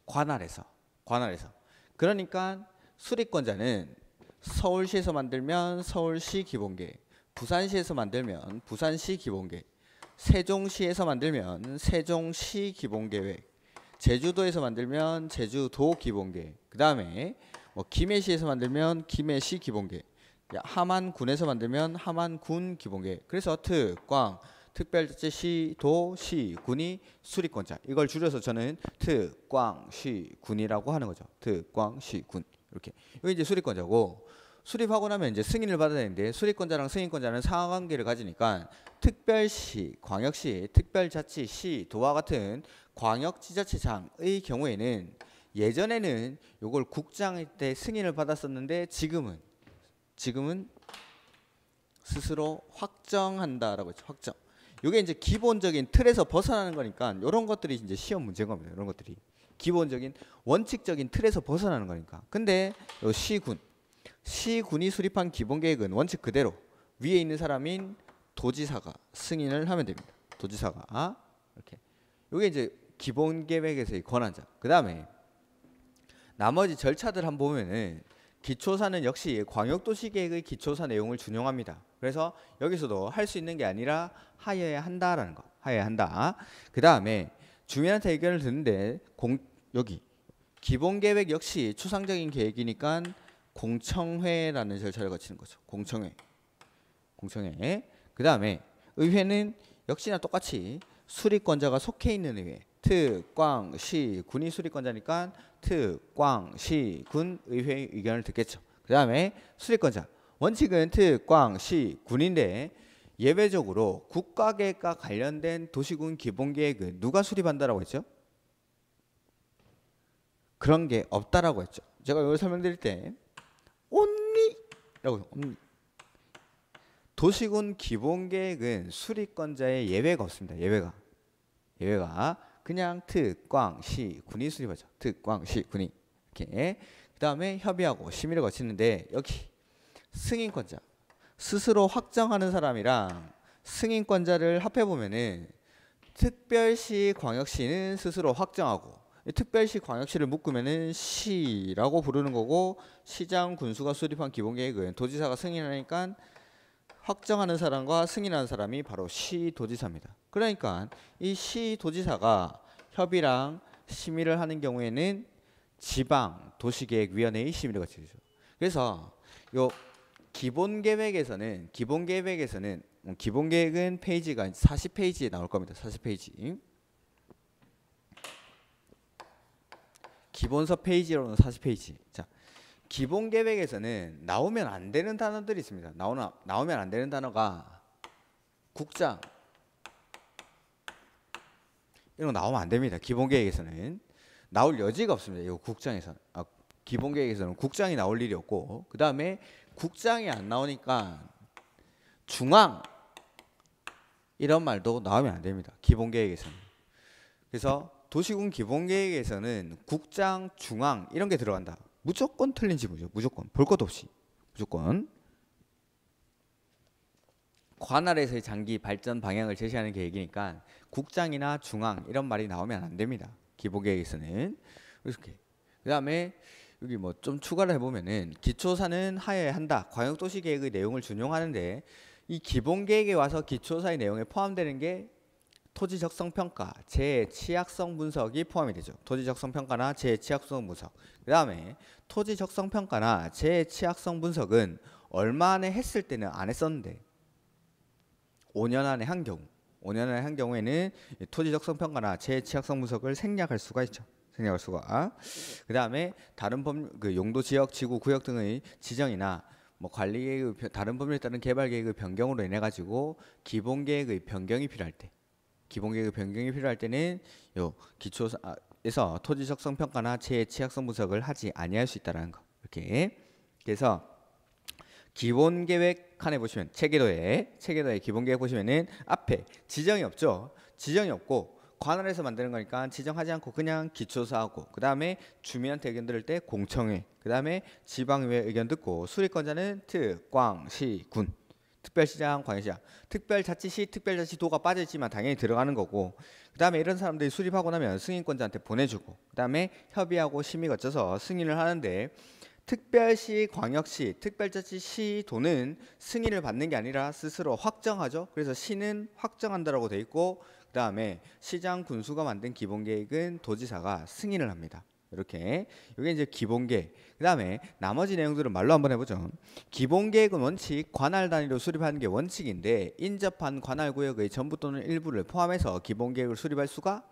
관할에서. 그러니까 수립권자는 서울시에서 만들면 서울시 기본계획, 부산시에서 만들면 부산시 기본계획, 세종시에서 만들면 세종시 기본계획, 제주도에서 만들면 제주도 기본계획, 그 다음에 뭐 김해시에서 만들면 김해시 기본계획, 함안군에서 만들면 함안군 기본계획. 그래서 특광, 특별자치시, 도, 시, 군이 수립권자. 이걸 줄여서 저는 특광시군이라고 하는 거죠. 특광시군. 이렇게. 이게 이제 수립권자고, 수립하고 나면 이제 승인을 받아야 되는데, 수립권자랑 승인권자는 상하관계를 가지니까 특별시, 광역시, 특별자치시, 도와 같은 광역지자체장의 경우에는, 예전에는 요걸 국장일 때 승인을 받았었는데 지금은 스스로 확정한다라고 했죠. 확정. 요게 이제 기본적인 틀에서 벗어나는 거니까, 이런 것들이 이제 시험 문제인 겁니다. 이런 것들이 기본적인 원칙적인 틀에서 벗어나는 거니까. 근데 요 시군이 수립한 기본계획은 원칙 그대로 위에 있는 사람인 도지사가 승인을 하면 됩니다. 도지사가. 이렇게. 요게 이제 기본계획에서의 권한자. 그 다음에 나머지 절차들 한번 보면은, 기초사는 역시 광역도시계획의 기초사 내용을 준용합니다. 그래서 여기서도 할 수 있는 게 아니라 하여야 한다라는 거. 하여야 한다. 그 다음에 주민한테 의견을 듣는데, 여기 기본계획 역시 추상적인 계획이니까 공청회라는 절차를 거치는 거죠. 공청회. 그 다음에 의회는 역시나 똑같이 수립권자가 속해 있는 의회, 특광시군이 수립권자니까 특광시군 의회의 의견을 듣겠죠. 그 다음에 수립권자, 원칙은 특광시군인데 예외적으로 국가계획과 관련된 도시군 기본계획은 누가 수립한다라고 했죠? 그런 게 없다라고 했죠. 제가 이걸 설명드릴 때 only라고 only. 도시군 기본계획은 수립권자의 예외가 없습니다. 예외가 그냥 특광시군이 수립하죠. 특광시군이. 이렇게. 그 다음에 협의하고 심의를 거치는데, 여기 승인권자, 스스로 확정하는 사람이랑 승인권자를 합해보면은, 특별시, 광역시는 스스로 확정하고, 특별시, 광역시를 묶으면은 시라고 부르는 거고, 시장, 군수가 수립한 기본계획은 도지사가 승인하니까 확정하는 사람과 승인하는 사람이 바로 시도지사입니다. 그러니까 이 시도지사가 협의랑 심의를 하는 경우에는 지방 도시계획위원회의 심의를 거치죠. 그래서 요 기본계획은 페이지가 40페이지에 나올 겁니다. 40페이지. 기본서 페이지로는 40페이지. 자, 기본계획에서는 나오면 안 되는 단어들이 있습니다. 나오면 안 되는 단어가 국장, 이런 거 나오면 안 됩니다. 기본계획에서는 나올 여지가 없습니다. 이 국장에서는 기본계획에서는 국장이 나올 일이 없고, 그 다음에 국장이 안 나오니까 중앙 이런 말도 나오면 안 됩니다. 기본계획에서는. 그래서 도시군 기본계획에서는 국장, 중앙 이런 게 들어간다. 무조건 틀린 지문이죠. 무조건 볼 것 없이 무조건. 관할에서의 장기 발전 방향을 제시하는 계획이니까 국장이나 중앙 이런 말이 나오면 안 됩니다. 기본계획에서는. 이렇게. 그다음에 여기 뭐 좀 추가를 해보면은 기초사는 하여야 한다. 광역도시계획의 내용을 준용하는데 이 기본계획에 와서 기초사의 내용에 포함되는 게 토지적성평가, 재취약성 분석이 포함이 되죠. 토지적성평가나 재취약성 분석. 그 다음에 토지적성평가나 재취약성 분석은 얼마 안에 했을 때는 안 했었는데 5년 안에 한 경우, 5년 안에 한 경우에는 토지적성평가나 재취약성 분석을 생략할 수가 있죠. 생략할 수가. 그 다음에 다른 용도 지역, 지구, 구역 등의 지정이나 뭐 관리계획의 다른 법률에 따른 개발계획의 변경으로 인해 가지고 기본계획의 변경이 필요할 때, 기본계획의 변경이 필요할 때는 요 기초에서 토지적성 평가나 재취약성 분석을 하지 아니할 수 있다라는 거. 이렇게. 그래서 기본계획 칸에 보시면 체계도에 기본계획 보시면은 앞에 지정이 없죠. 지정이 없고 관할에서 만드는 거니까 지정하지 않고 그냥 기초사하고, 그 다음에 주민한테 의견 들을 때 공청회, 그 다음에 지방의회 의견 듣고, 수립권자는 특, 광, 시, 군, 특별시장, 광역시장, 특별자치시, 특별자치도가 빠져있지만 당연히 들어가는 거고, 그 다음에 이런 사람들이 수립하고 나면 승인권자한테 보내주고, 그 다음에 협의하고 심의 거쳐서 승인을 하는데, 특별시, 광역시, 특별자치시 도는 승인을 받는 게 아니라 스스로 확정하죠. 그래서 시는 확정한다라고 돼 있고, 그 다음에 시장, 군수가 만든 기본계획은 도지사가 승인을 합니다. 이렇게. 이게 이제 기본계획. 그 다음에 나머지 내용들은 말로 한번 해보죠. 기본계획은 원칙, 관할 단위로 수립하는 게 원칙인데 인접한 관할구역의 전부 또는 일부를 포함해서 기본계획을 수립할 수가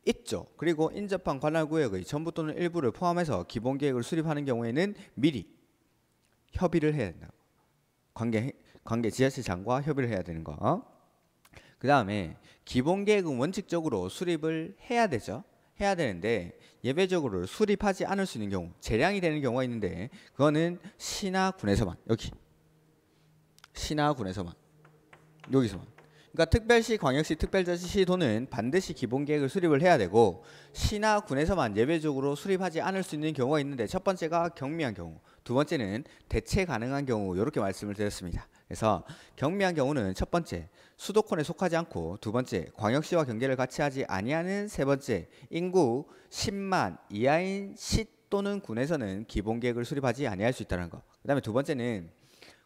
있죠. 그리고 인접한 관할구역의 전부 또는 일부를 포함해서 기본계획을 수립하는 경우에는 미리 협의를 해야 된다. 관계 지자체장과 협의를 해야 되는 거. 그 다음에 기본계획은 원칙적으로 수립을 해야 되죠. 해야 되는데 예외적으로 수립하지 않을 수 있는 경우, 재량이 되는 경우가 있는데 그거는 시나 군에서만, 여기 시나 군에서만, 여기서만. 그러니까 특별시, 광역시, 특별자치시 도는 반드시 기본계획을 수립을 해야 되고 시나 군에서만 예외적으로 수립하지 않을 수 있는 경우가 있는데 첫 번째가 경미한 경우, 두 번째는 대체 가능한 경우, 이렇게 말씀을 드렸습니다. 그래서 경미한 경우는 첫 번째 수도권에 속하지 않고, 두 번째 광역시와 경계를 같이 하지 아니하는, 세 번째 인구 10만 이하인 시 또는 군에서는 기본계획을 수립하지 아니할 수 있다는 거. 그 다음에 두 번째는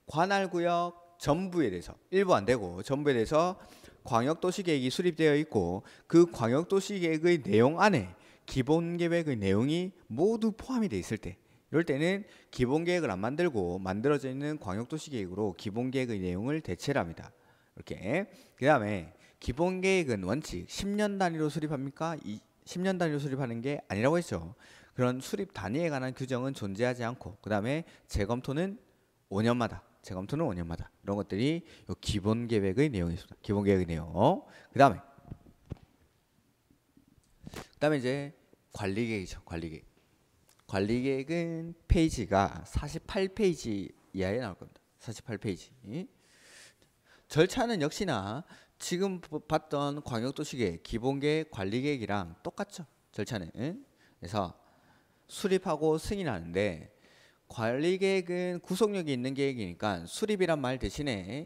관할구역 전부에 대해서, 일부 안 되고 전부에 대해서 광역도시계획이 수립되어 있고 그 광역도시계획의 내용 안에 기본계획의 내용이 모두 포함이 되어 있을 때, 이럴 때는 기본계획을 안 만들고 만들어져 있는 광역도시계획으로 기본계획의 내용을 대체를 합니다. 이렇게. 그 다음에 기본계획은 원칙 10년 단위로 수립합니까? 10년 단위로 수립하는 게 아니라고 했죠. 그런 수립 단위에 관한 규정은 존재하지 않고, 그 다음에 재검토는 5년마다, 이런 것들이 요 기본계획의 내용입니다. 기본계획의 내용. 그 다음에 이제 관리계획이죠. 관리계획은 페이지가 48페이지 이하에 나올 겁니다. 48페이지. 절차는 역시나 지금 봤던 광역도시계획, 기본계획, 관리계획이랑 똑같죠. 절차는. 그래서 수립하고 승인하는데 관리계획은 구속력이 있는 계획이니까 수립이란 말 대신에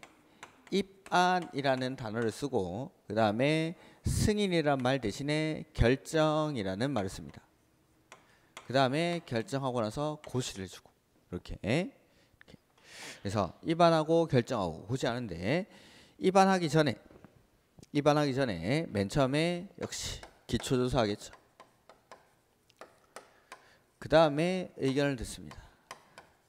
입안이라는 단어를 쓰고, 그 다음에 승인이란 말 대신에 결정이라는 말을 씁니다. 그 다음에 결정하고 나서 고시를 주고, 이렇게. 그래서 입안하고 결정하고 고시하는데, 입안하기 전에 맨 처음에 역시 기초조사 하겠죠. 그 다음에 의견을 듣습니다.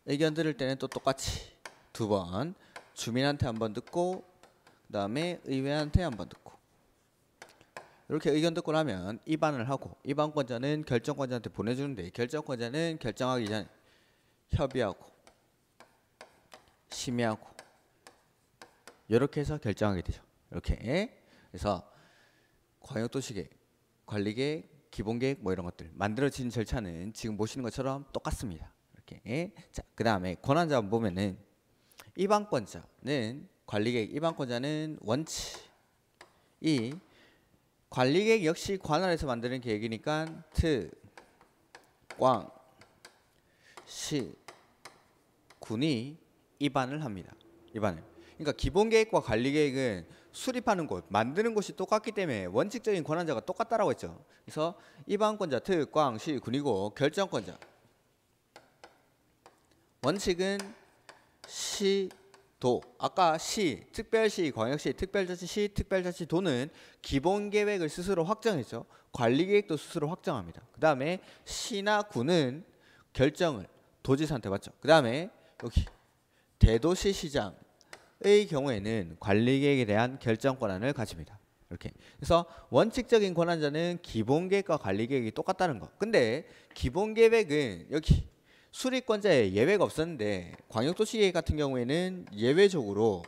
의견 들을 때는 또 똑같이 두 번 주민한테 한번 듣고, 그 다음에 의회한테 한번 듣고, 이렇게 의견 듣고 나면 입안을 하고, 입안권자는 결정권자한테 보내주는데 결정권자는 결정하기 전에 협의하고 심의하고 이렇게 해서 결정하게 되죠. 이렇게. 그래서 광역도시계획, 관리계획, 기본계획 뭐 이런 것들 만들어지는 절차는 지금 보시는 것처럼 똑같습니다. 이렇게. 자, 그 다음에 권한자 한번 보면은 입안권자는 관리계획 입안권자는 원칙. 이 관리계획 역시 관할에서 만드는 계획이니까 트, 꽝, 시, 군이 입안을 합니다. 입안을. 그러니까 기본계획과 관리계획은 수립하는 곳, 만드는 곳이 똑같기 때문에 원칙적인 권한자가 똑같다라고 했죠. 그래서 입안권자 트, 꽝, 시, 군이고 결정권자 원칙은 시, 도. 아까 시, 특별시, 광역시, 특별자치시, 특별자치도는 기본계획을 스스로 확정했죠. 관리계획도 스스로 확정합니다. 그 다음에 시나 구는 결정을 도지사한테 받죠. 그 다음에 여기 대도시 시장의 경우에는 관리계획에 대한 결정 권한을 가집니다. 이렇게. 그래서 원칙적인 권한자는 기본계획과 관리계획이 똑같다는 거. 근데 기본계획은 여기 수립권자에 예외가 없었는데 광역도시계획 같은 경우에는 예외적으로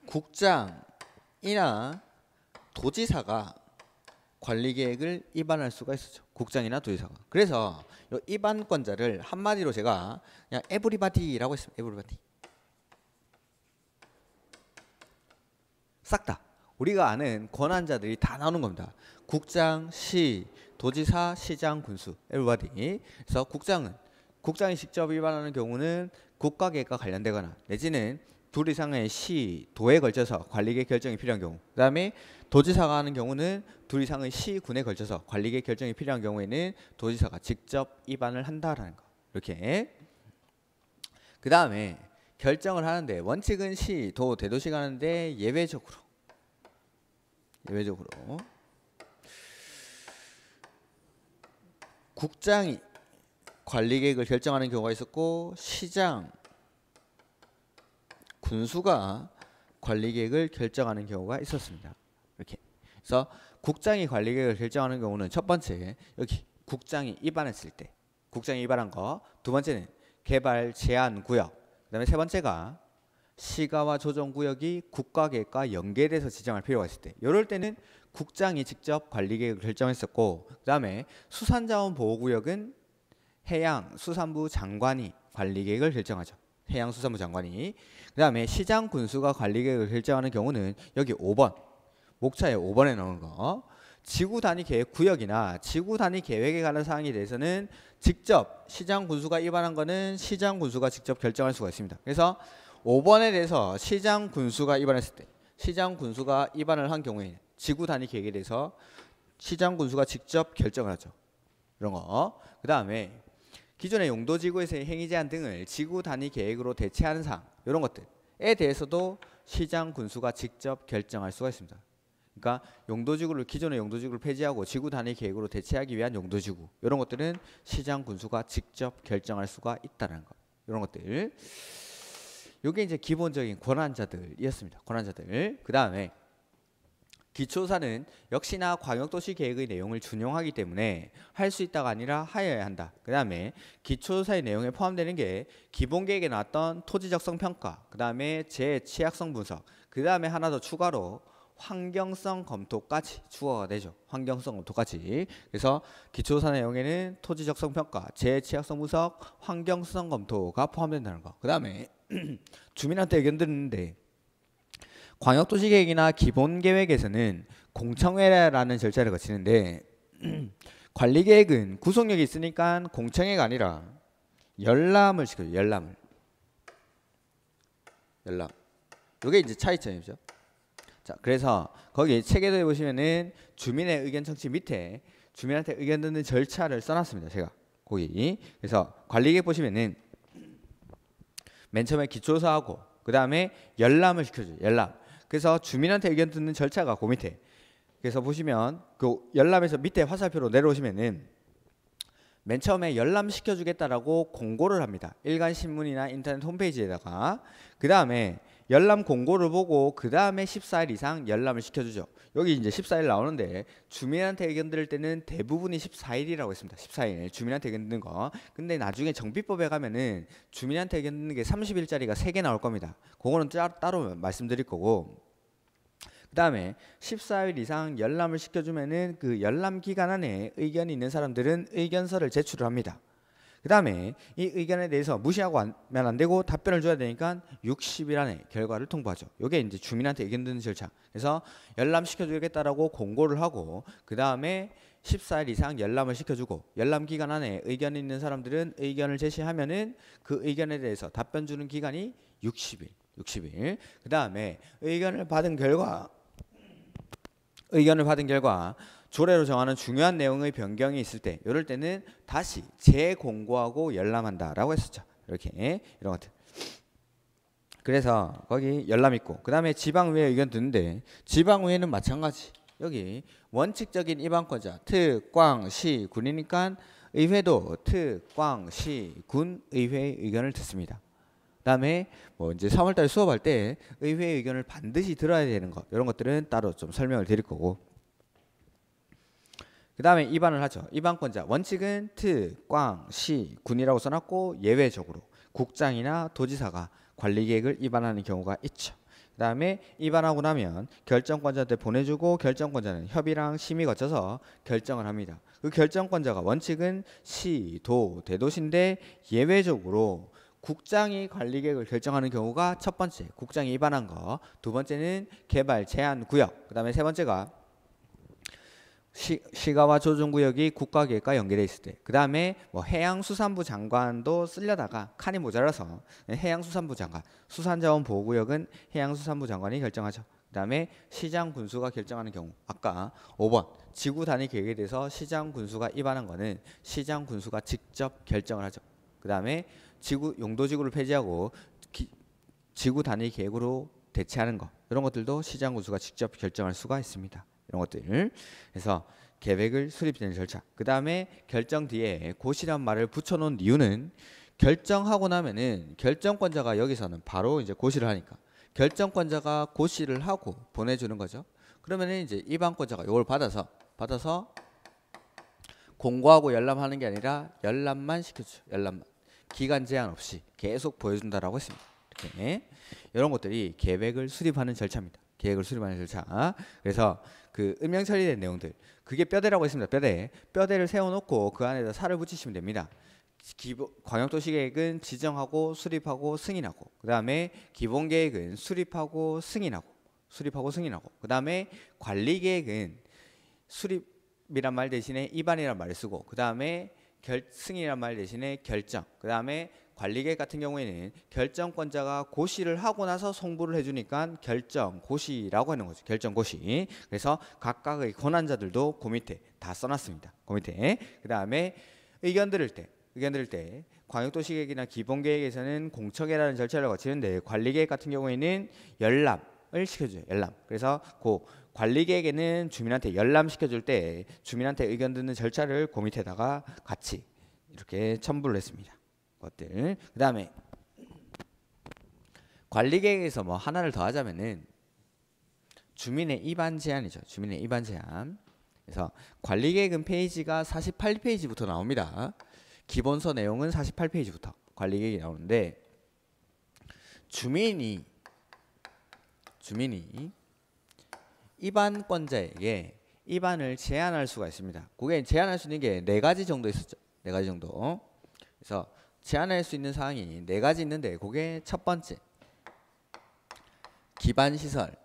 국장이나 도지사가 관리계획을 입안할 수가 있었죠. 국장이나 도지사가. 그래서 이 입안권자를 한마디로 제가 그냥 에브리바디라고 했습니다. 에브리바디. 싹 다 우리가 아는 권한자들이 다 나오는 겁니다. 국장, 시, 도지사, 시장, 군수, 에브리바디. 그래서 국장이 직접 입안하는 경우는 국가계획과 관련되거나 내지는 둘 이상의 시, 도에 걸쳐서 관리계획 결정이 필요한 경우. 그 다음에 도지사가 하는 경우는 둘 이상의 시, 군에 걸쳐서 관리계획 결정이 필요한 경우에는 도지사가 직접 입안을 한다라는 거. 이렇게. 그 다음에 결정을 하는데 원칙은 시, 도, 대도시가 하는데 예외적으로 국장이 관리계획을 결정하는 경우가 있었고 시장, 군수가 관리계획을 결정하는 경우가 있었습니다. 이렇게. 그래서 국장이 관리계획을 결정하는 경우는 첫 번째 여기 국장이 입안했을 때 국장이 입안한 거. 두 번째는 개발 제한 구역. 그다음에 세 번째가 시가와 조정구역이 국가계획과 연계돼서 지정할 필요가 있을 때. 이럴 때는 국장이 직접 관리계획을 결정했었고 그 다음에 수산자원보호구역은 해양수산부 장관이 관리계획을 결정하죠. 해양수산부 장관이. 그 다음에 시장 군수가 관리계획을 결정하는 경우는 여기 5번 목차에 5번에 나오는 거. 지구 단위 계획 구역이나 지구 단위 계획에 관한 사항에 대해서는 직접 시장 군수가 입안한 거는 시장 군수가 직접 결정할 수가 있습니다. 그래서 5번에 대해서 시장 군수가 입안했을 때 시장 군수가 입안을 한 경우에 지구 단위 계획에 대해서 시장 군수가 직접 결정을 하죠. 이런 거. 그 다음에 기존의 용도지구에서의 행위 제한 등을 지구 단위 계획으로 대체하는 사항 이런 것들에 대해서도 시장 군수가 직접 결정할 수가 있습니다. 그러니까 기존의 용도지구를 폐지하고 지구 단위 계획으로 대체하기 위한 용도지구 이런 것들은 시장 군수가 직접 결정할 수가 있다는 거. 이런 것들. 이게 이제 기본적인 권한자들이었습니다. 권한자들. 그 다음에 기초사는 역시나 광역도시 계획의 내용을 준용하기 때문에 할 수 있다가 아니라 하여야 한다. 그 다음에 기초사의 내용에 포함되는 게 기본계획에 나왔던 토지적성 평가, 그 다음에 재취약성 분석, 그 다음에 하나 더 추가로 환경성 검토까지 추가가 되죠. 환경성 검토까지. 그래서 기초사 내용에는 토지적성 평가, 재취약성 분석, 환경성 검토가 포함된다는 거. 그 다음에 주민한테 의견 듣는데 광역도시계획이나 기본계획에서는 공청회라는 절차를 거치는데 관리계획은 구속력이 있으니까 공청회가 아니라 열람을 시켜요. 열람. 이게 이제 차이점이죠. 자, 그래서 거기 체계도에 보시면은 주민의 의견 청취 밑에 주민한테 의견 듣는 절차를 써놨습니다. 제가 거기. 그래서 관리계획 보시면은 맨 처음에 기초사하고 그 다음에 열람을 시켜줘요. 열람. 그래서 주민한테 의견 듣는 절차가 그 밑에. 그래서 보시면 그 열람에서 밑에 화살표로 내려오시면은 맨 처음에 열람 시켜주겠다라고 공고를 합니다. 일간신문이나 인터넷 홈페이지에다가. 그 다음에 열람 공고를 보고 그 다음에 14일 이상 열람을 시켜주죠. 여기 이제 14일 나오는데 주민한테 의견 들을 때는 대부분이 14일이라고 했습니다. 14일 주민한테 의견 듣는 거. 근데 나중에 정비법에 가면은 주민한테 의견 듣는 게 30일짜리가 3개 나올 겁니다. 그거는 따로 말씀드릴 거고. 그 그다음에 14일 이상 열람을 시켜주면은 그 열람 기간 안에 의견이 있는 사람들은 의견서를 제출을 합니다. 그 다음에 이 의견에 대해서 무시하고 하면 안 되고 답변을 줘야 되니까 60일 안에 결과를 통보하죠. 이게 이제 주민한테 의견 듣는 절차. 그래서 열람 시켜주겠다라고 공고를 하고 그 다음에 14일 이상 열람을 시켜주고 열람 기간 안에 의견이 있는 사람들은 의견을 제시하면은 그 의견에 대해서 답변 주는 기간이 60일. 그 다음에 의견을 받은 결과 조례로 정하는 중요한 내용의 변경이 있을 때 이럴 때는 다시 재공고하고 열람한다라고 했었죠. 이렇게 이런 것들. 그래서 거기 열람 있고 그 다음에 지방의회 의견 듣는데 지방의회는 마찬가지. 여기 원칙적인 입안권자 특, 광, 시, 군이니까 의회도 특, 광, 시, 군 의회의 의견을 듣습니다. 그다음에 뭐 이제 3월달 수업할 때 의회의 의견을 반드시 들어야 되는 것 이런 것들은 따로 좀 설명을 드릴 거고. 그 다음에 입안을 하죠. 입안권자 원칙은 특, 광, 시, 군이라고 써놨고 예외적으로 국장이나 도지사가 관리계획을 입안하는 경우가 있죠. 그 다음에 입안하고 나면 결정권자한테 보내주고 결정권자는 협의랑 심의 거쳐서 결정을 합니다. 그 결정권자가 원칙은 시, 도, 대도시인데 예외적으로 국장이 관리계획을 결정하는 경우가 첫 번째 국장이 입안한 거, 두 번째는 개발 제한 구역, 그 다음에 세 번째가 시가와 조정구역이 국가계획과 연계되어 있을 때, 그 다음에 뭐 해양수산부 장관도 쓰려다가 칸이 모자라서 해양수산부 장관, 수산자원보호구역은 해양수산부 장관이 결정하죠. 그 다음에 시장 군수가 결정하는 경우, 아까 5번 지구 단위 계획에 대해서 시장 군수가 입안한 거는 시장 군수가 직접 결정을 하죠. 그 다음에 용도지구를 폐지하고 지구 단위 계획으로 대체하는 거, 이런 것들도 시장 군수가 직접 결정할 수가 있습니다. 이런 것들. 그래서 계획을 수립되는 절차. 그 다음에 결정 뒤에 고시란 말을 붙여놓은 이유는 결정하고 나면은 결정권자가 여기서는 바로 이제 고시를 하니까 결정권자가 고시를 하고 보내주는 거죠. 그러면은 이제 입안권자가 이걸 받아서 공고하고 열람하는 게 아니라 열람만 시켜줘. 열람만. 기간 제한 없이 계속 보여준다라고 했습니다. 이렇게 이런 것들이 계획을 수립하는 절차입니다. 계획을 수립하는 절차. 그래서 그 음영 처리된 내용들, 그게 뼈대라고 했습니다. 뼈대를 세워놓고 그 안에다 살을 붙이시면 됩니다. 광역도시계획은 지정하고 수립하고 승인하고, 그 다음에 기본계획은 수립하고 승인하고, 그 다음에 관리계획은 수립이란 말 대신에 입안이란 말을 쓰고, 그 다음에 승인이란 말 대신에 결정, 그 다음에 관리계획 같은 경우에는 결정권자가 고시를 하고 나서 송부를 해주니까 결정고시라고 하는 거죠. 결정고시. 그래서 각각의 권한자들도 그 밑에 다 써놨습니다. 그 밑에. 그 다음에 의견 들을 때 광역도시계획이나 기본계획에서는 공청회라는 절차를 거치는데 관리계획 같은 경우에는 열람을 시켜줘요. 열람. 그래서 그 관리계획에는 주민한테 열람시켜줄 때 주민한테 의견 듣는 절차를 그 밑에다가 같이 이렇게 첨부를 했습니다. 것들. 그 다음에 관리계획에서 뭐 하나를 더 하자면은 주민의 입안 제한이죠. 주민의 입안 제한. 그래서 관리계획은 페이지가 48페이지부터 나옵니다. 기본서 내용은 48페이지부터 관리계획이 나오는데 주민이 입안권자에게 입안을 제한할 수가 있습니다. 그게 제한할 수 있는 게 4가지 정도 있었죠. 4가지 정도. 그래서 제한할 수 있는 사항이 4가지 있는데 그게 첫 번째 기반시설의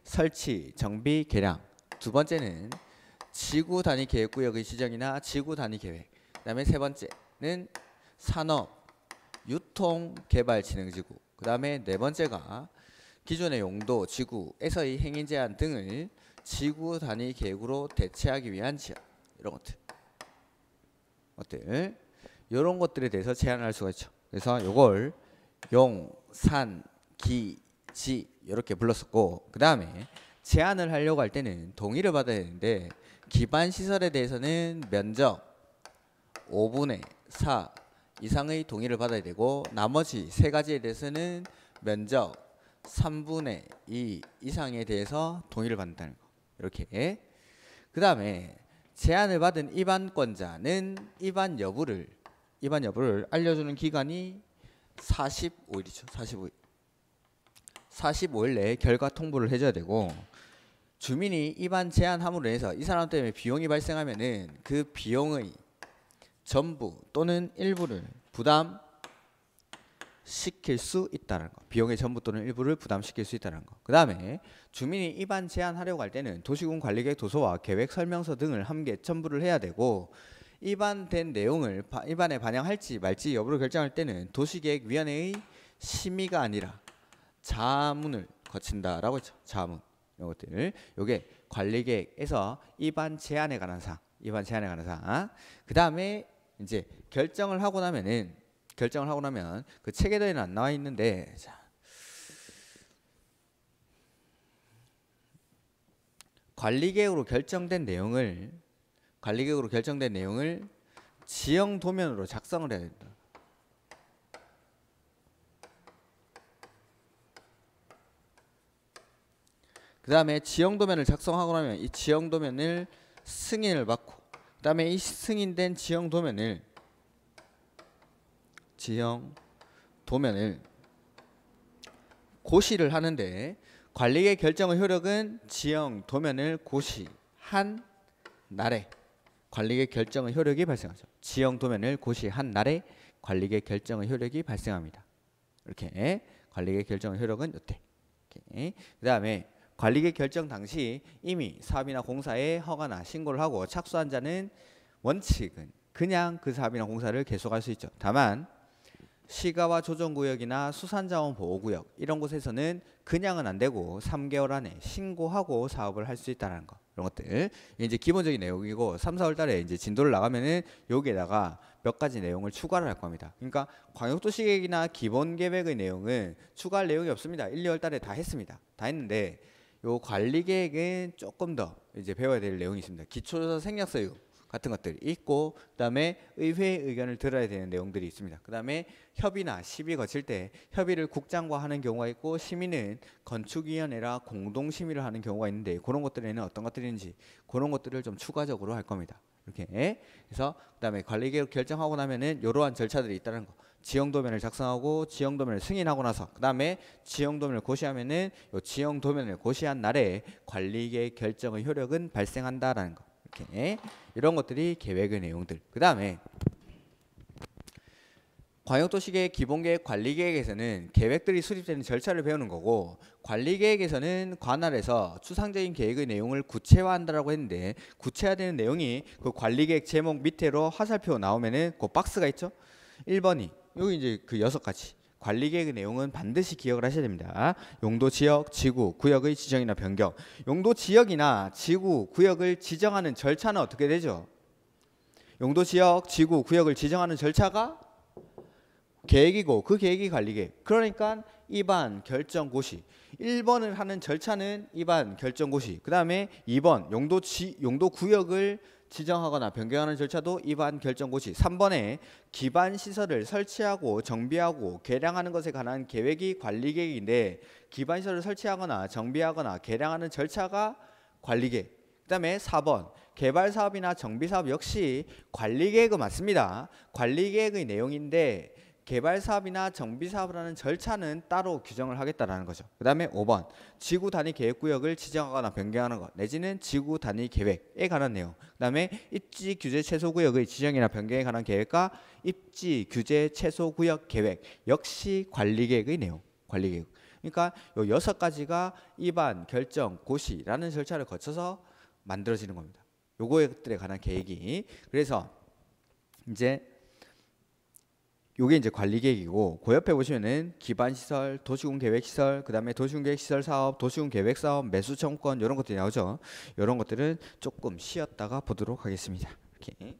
설치, 정비, 개량. 두 번째는 지구 단위 계획구역의 지정이나 지구 단위 계획. 그 다음에 세 번째는 산업, 유통, 개발 진행지구. 그 다음에 네 번째가 기존의 용도, 지구에서의 행위 제한 등을 지구 단위 계획으로 대체하기 위한 지역. 이런 것들. 이런 것들에 대해서 제한할 수가 있죠. 그래서 요걸 용, 산, 기, 지 이렇게 불렀었고, 그 다음에 제한을 하려고 할 때는 동의를 받아야 되는데 기반시설에 대해서는 면적 5분의 4 이상의 동의를 받아야 되고 나머지 3가지에 대해서는 면적 3분의 2 이상에 대해서 동의를 받는다는 거. 이렇게. 그 다음에 제한을 받은 입안권자는 입안 여부를 알려주는 기간이 45일이죠. 45일 내에 결과 통보를 해줘야 되고, 주민이 입안 제한함으로 해서 이 사람 때문에 비용이 발생하면은 그 비용의 전부 또는 일부를 부담시킬 수 있다는 거. 비용의 전부 또는 일부를 부담시킬 수 있다는 거. 그 다음에 주민이 입안 제한하려고 할 때는 도시군 관리계획 도서와 계획 설명서 등을 함께 첨부를 해야 되고, 입안된 내용을 입안에 반영할지 말지 여부를 결정할 때는 도시계획위원회의 심의가 아니라 자문을 거친다라고 했죠. 자문. 이것들. 요게 관리계획에서 입안 제한에 관한 사항. 입안 제한에 관한 사항. 그 다음에 이제 결정을 하고 나면 그 체계도에는 안 나와 있는데, 자, 관리계획으로 결정된 내용을 지형 도면으로 작성을 해야 된다. 그 다음에 지형 도면을 작성하고 나면 이 지형 도면을 승인을 받고, 그 다음에 이 승인된 지형 도면을 고시를 하는데, 관리계획 결정의 효력은 지형 도면을 고시한 날에 관리계획 결정의 효력이 발생하죠. 지형 도면을 고시한 날에 관리계획 결정의 효력이 발생합니다. 이렇게 관리계획 결정의 효력은 이때. 그 다음에 관리계획 결정 당시 이미 사업이나 공사에 허가나 신고를 하고 착수한 자는 원칙은 그냥 그 사업이나 공사를 계속할 수 있죠. 다만 시가와 조정구역이나 수산자원보호구역 이런 곳에서는 그냥은 안 되고 3개월 안에 신고하고 사업을 할 수 있다는 거. 이런 것들 이제 기본적인 내용이고, 3, 4월 달에 이제 진도를 나가면은 여기에다가 몇 가지 내용을 추가를 할 겁니다. 그러니까 광역도시계획이나 기본계획의 내용은 추가할 내용이 없습니다. 1, 2월 달에 다 했습니다. 다 했는데 요 관리계획은 조금 더 이제 배워야 될 내용이 있습니다. 기초조사 생략서유 같은 것들이 있고, 그다음에 의회의 의견을 들어야 되는 내용들이 있습니다. 그다음에 협의나 시비 거칠 때 협의를 국장과 하는 경우가 있고, 심의는 건축위원회라 공동심의를 하는 경우가 있는데, 그런 것들에는 어떤 것들이 있는지 그런 것들을 좀 추가적으로 할 겁니다. 이렇게 해서 그다음에 관리계획 결정하고 나면은 이러한 절차들이 있다는 거. 지형도면을 작성하고 지형도면을 승인하고 나서 그 다음에 지형도면을 고시하면은 이 지형도면을 고시한 날에 관리계획 결정의 효력은 발생한다라는 거. 이렇게 이런 것들이 계획의 내용들. 그 다음에 광역도시계획 기본계획 관리계획에서는 계획들이 수립되는 절차를 배우는 거고, 관리계획에서는 관할에서 추상적인 계획의 내용을 구체화한다라고 했는데, 구체화되는 내용이 그 관리계획 제목 밑으로 화살표 나오면은 그 박스가 있죠. 1번이 여기 이제 그 6가지 관리계획의 내용은 반드시 기억을 하셔야 됩니다. 용도 지역, 지구, 구역의 지정이나 변경. 용도 지역이나 지구, 구역을 지정하는 절차는 어떻게 되죠? 용도 지역, 지구, 구역을 지정하는 절차가 계획이고, 그 계획이 관리계획. 그러니까 입안 결정 고시. 1번을 하는 절차는 입안 결정 고시. 그 다음에 2번 용도 구역을 지정하거나 변경하는 절차도 입안 결정 고시. 3번에 기반 시설을 설치하고 정비하고 개량하는 것에 관한 계획이 관리계획인데, 기반 시설을 설치하거나 정비하거나 개량하는 절차가 관리계획. 그 다음에 4번 개발 사업이나 정비 사업 역시 관리계획은 맞습니다. 관리계획의 내용인데 개발 사업이나 정비 사업을 하는 절차는 따로 규정을 하겠다라는 거죠. 그 다음에 5번 지구 단위 계획구역을 지정하거나 변경하는 것 내지는 지구 단위 계획에 관한 내용. 그 다음에 입지 규제 최소 구역의 지정이나 변경에 관한 계획과 입지 규제 최소 구역 계획 역시 관리계획의 내용. 관리계획. 그러니까 요 6가지가 입안 결정 고시라는 절차를 거쳐서 만들어지는 겁니다. 요거들에 관한 계획이. 그래서 이제 요게 이제 관리계획이고, 그 옆에 보시면은 기반시설, 도시군계획시설, 그 다음에 도시군계획시설 사업, 도시군계획사업, 매수청구권 이런 것들이 나오죠. 이런 것들은 조금 쉬었다가 보도록 하겠습니다. 이렇게.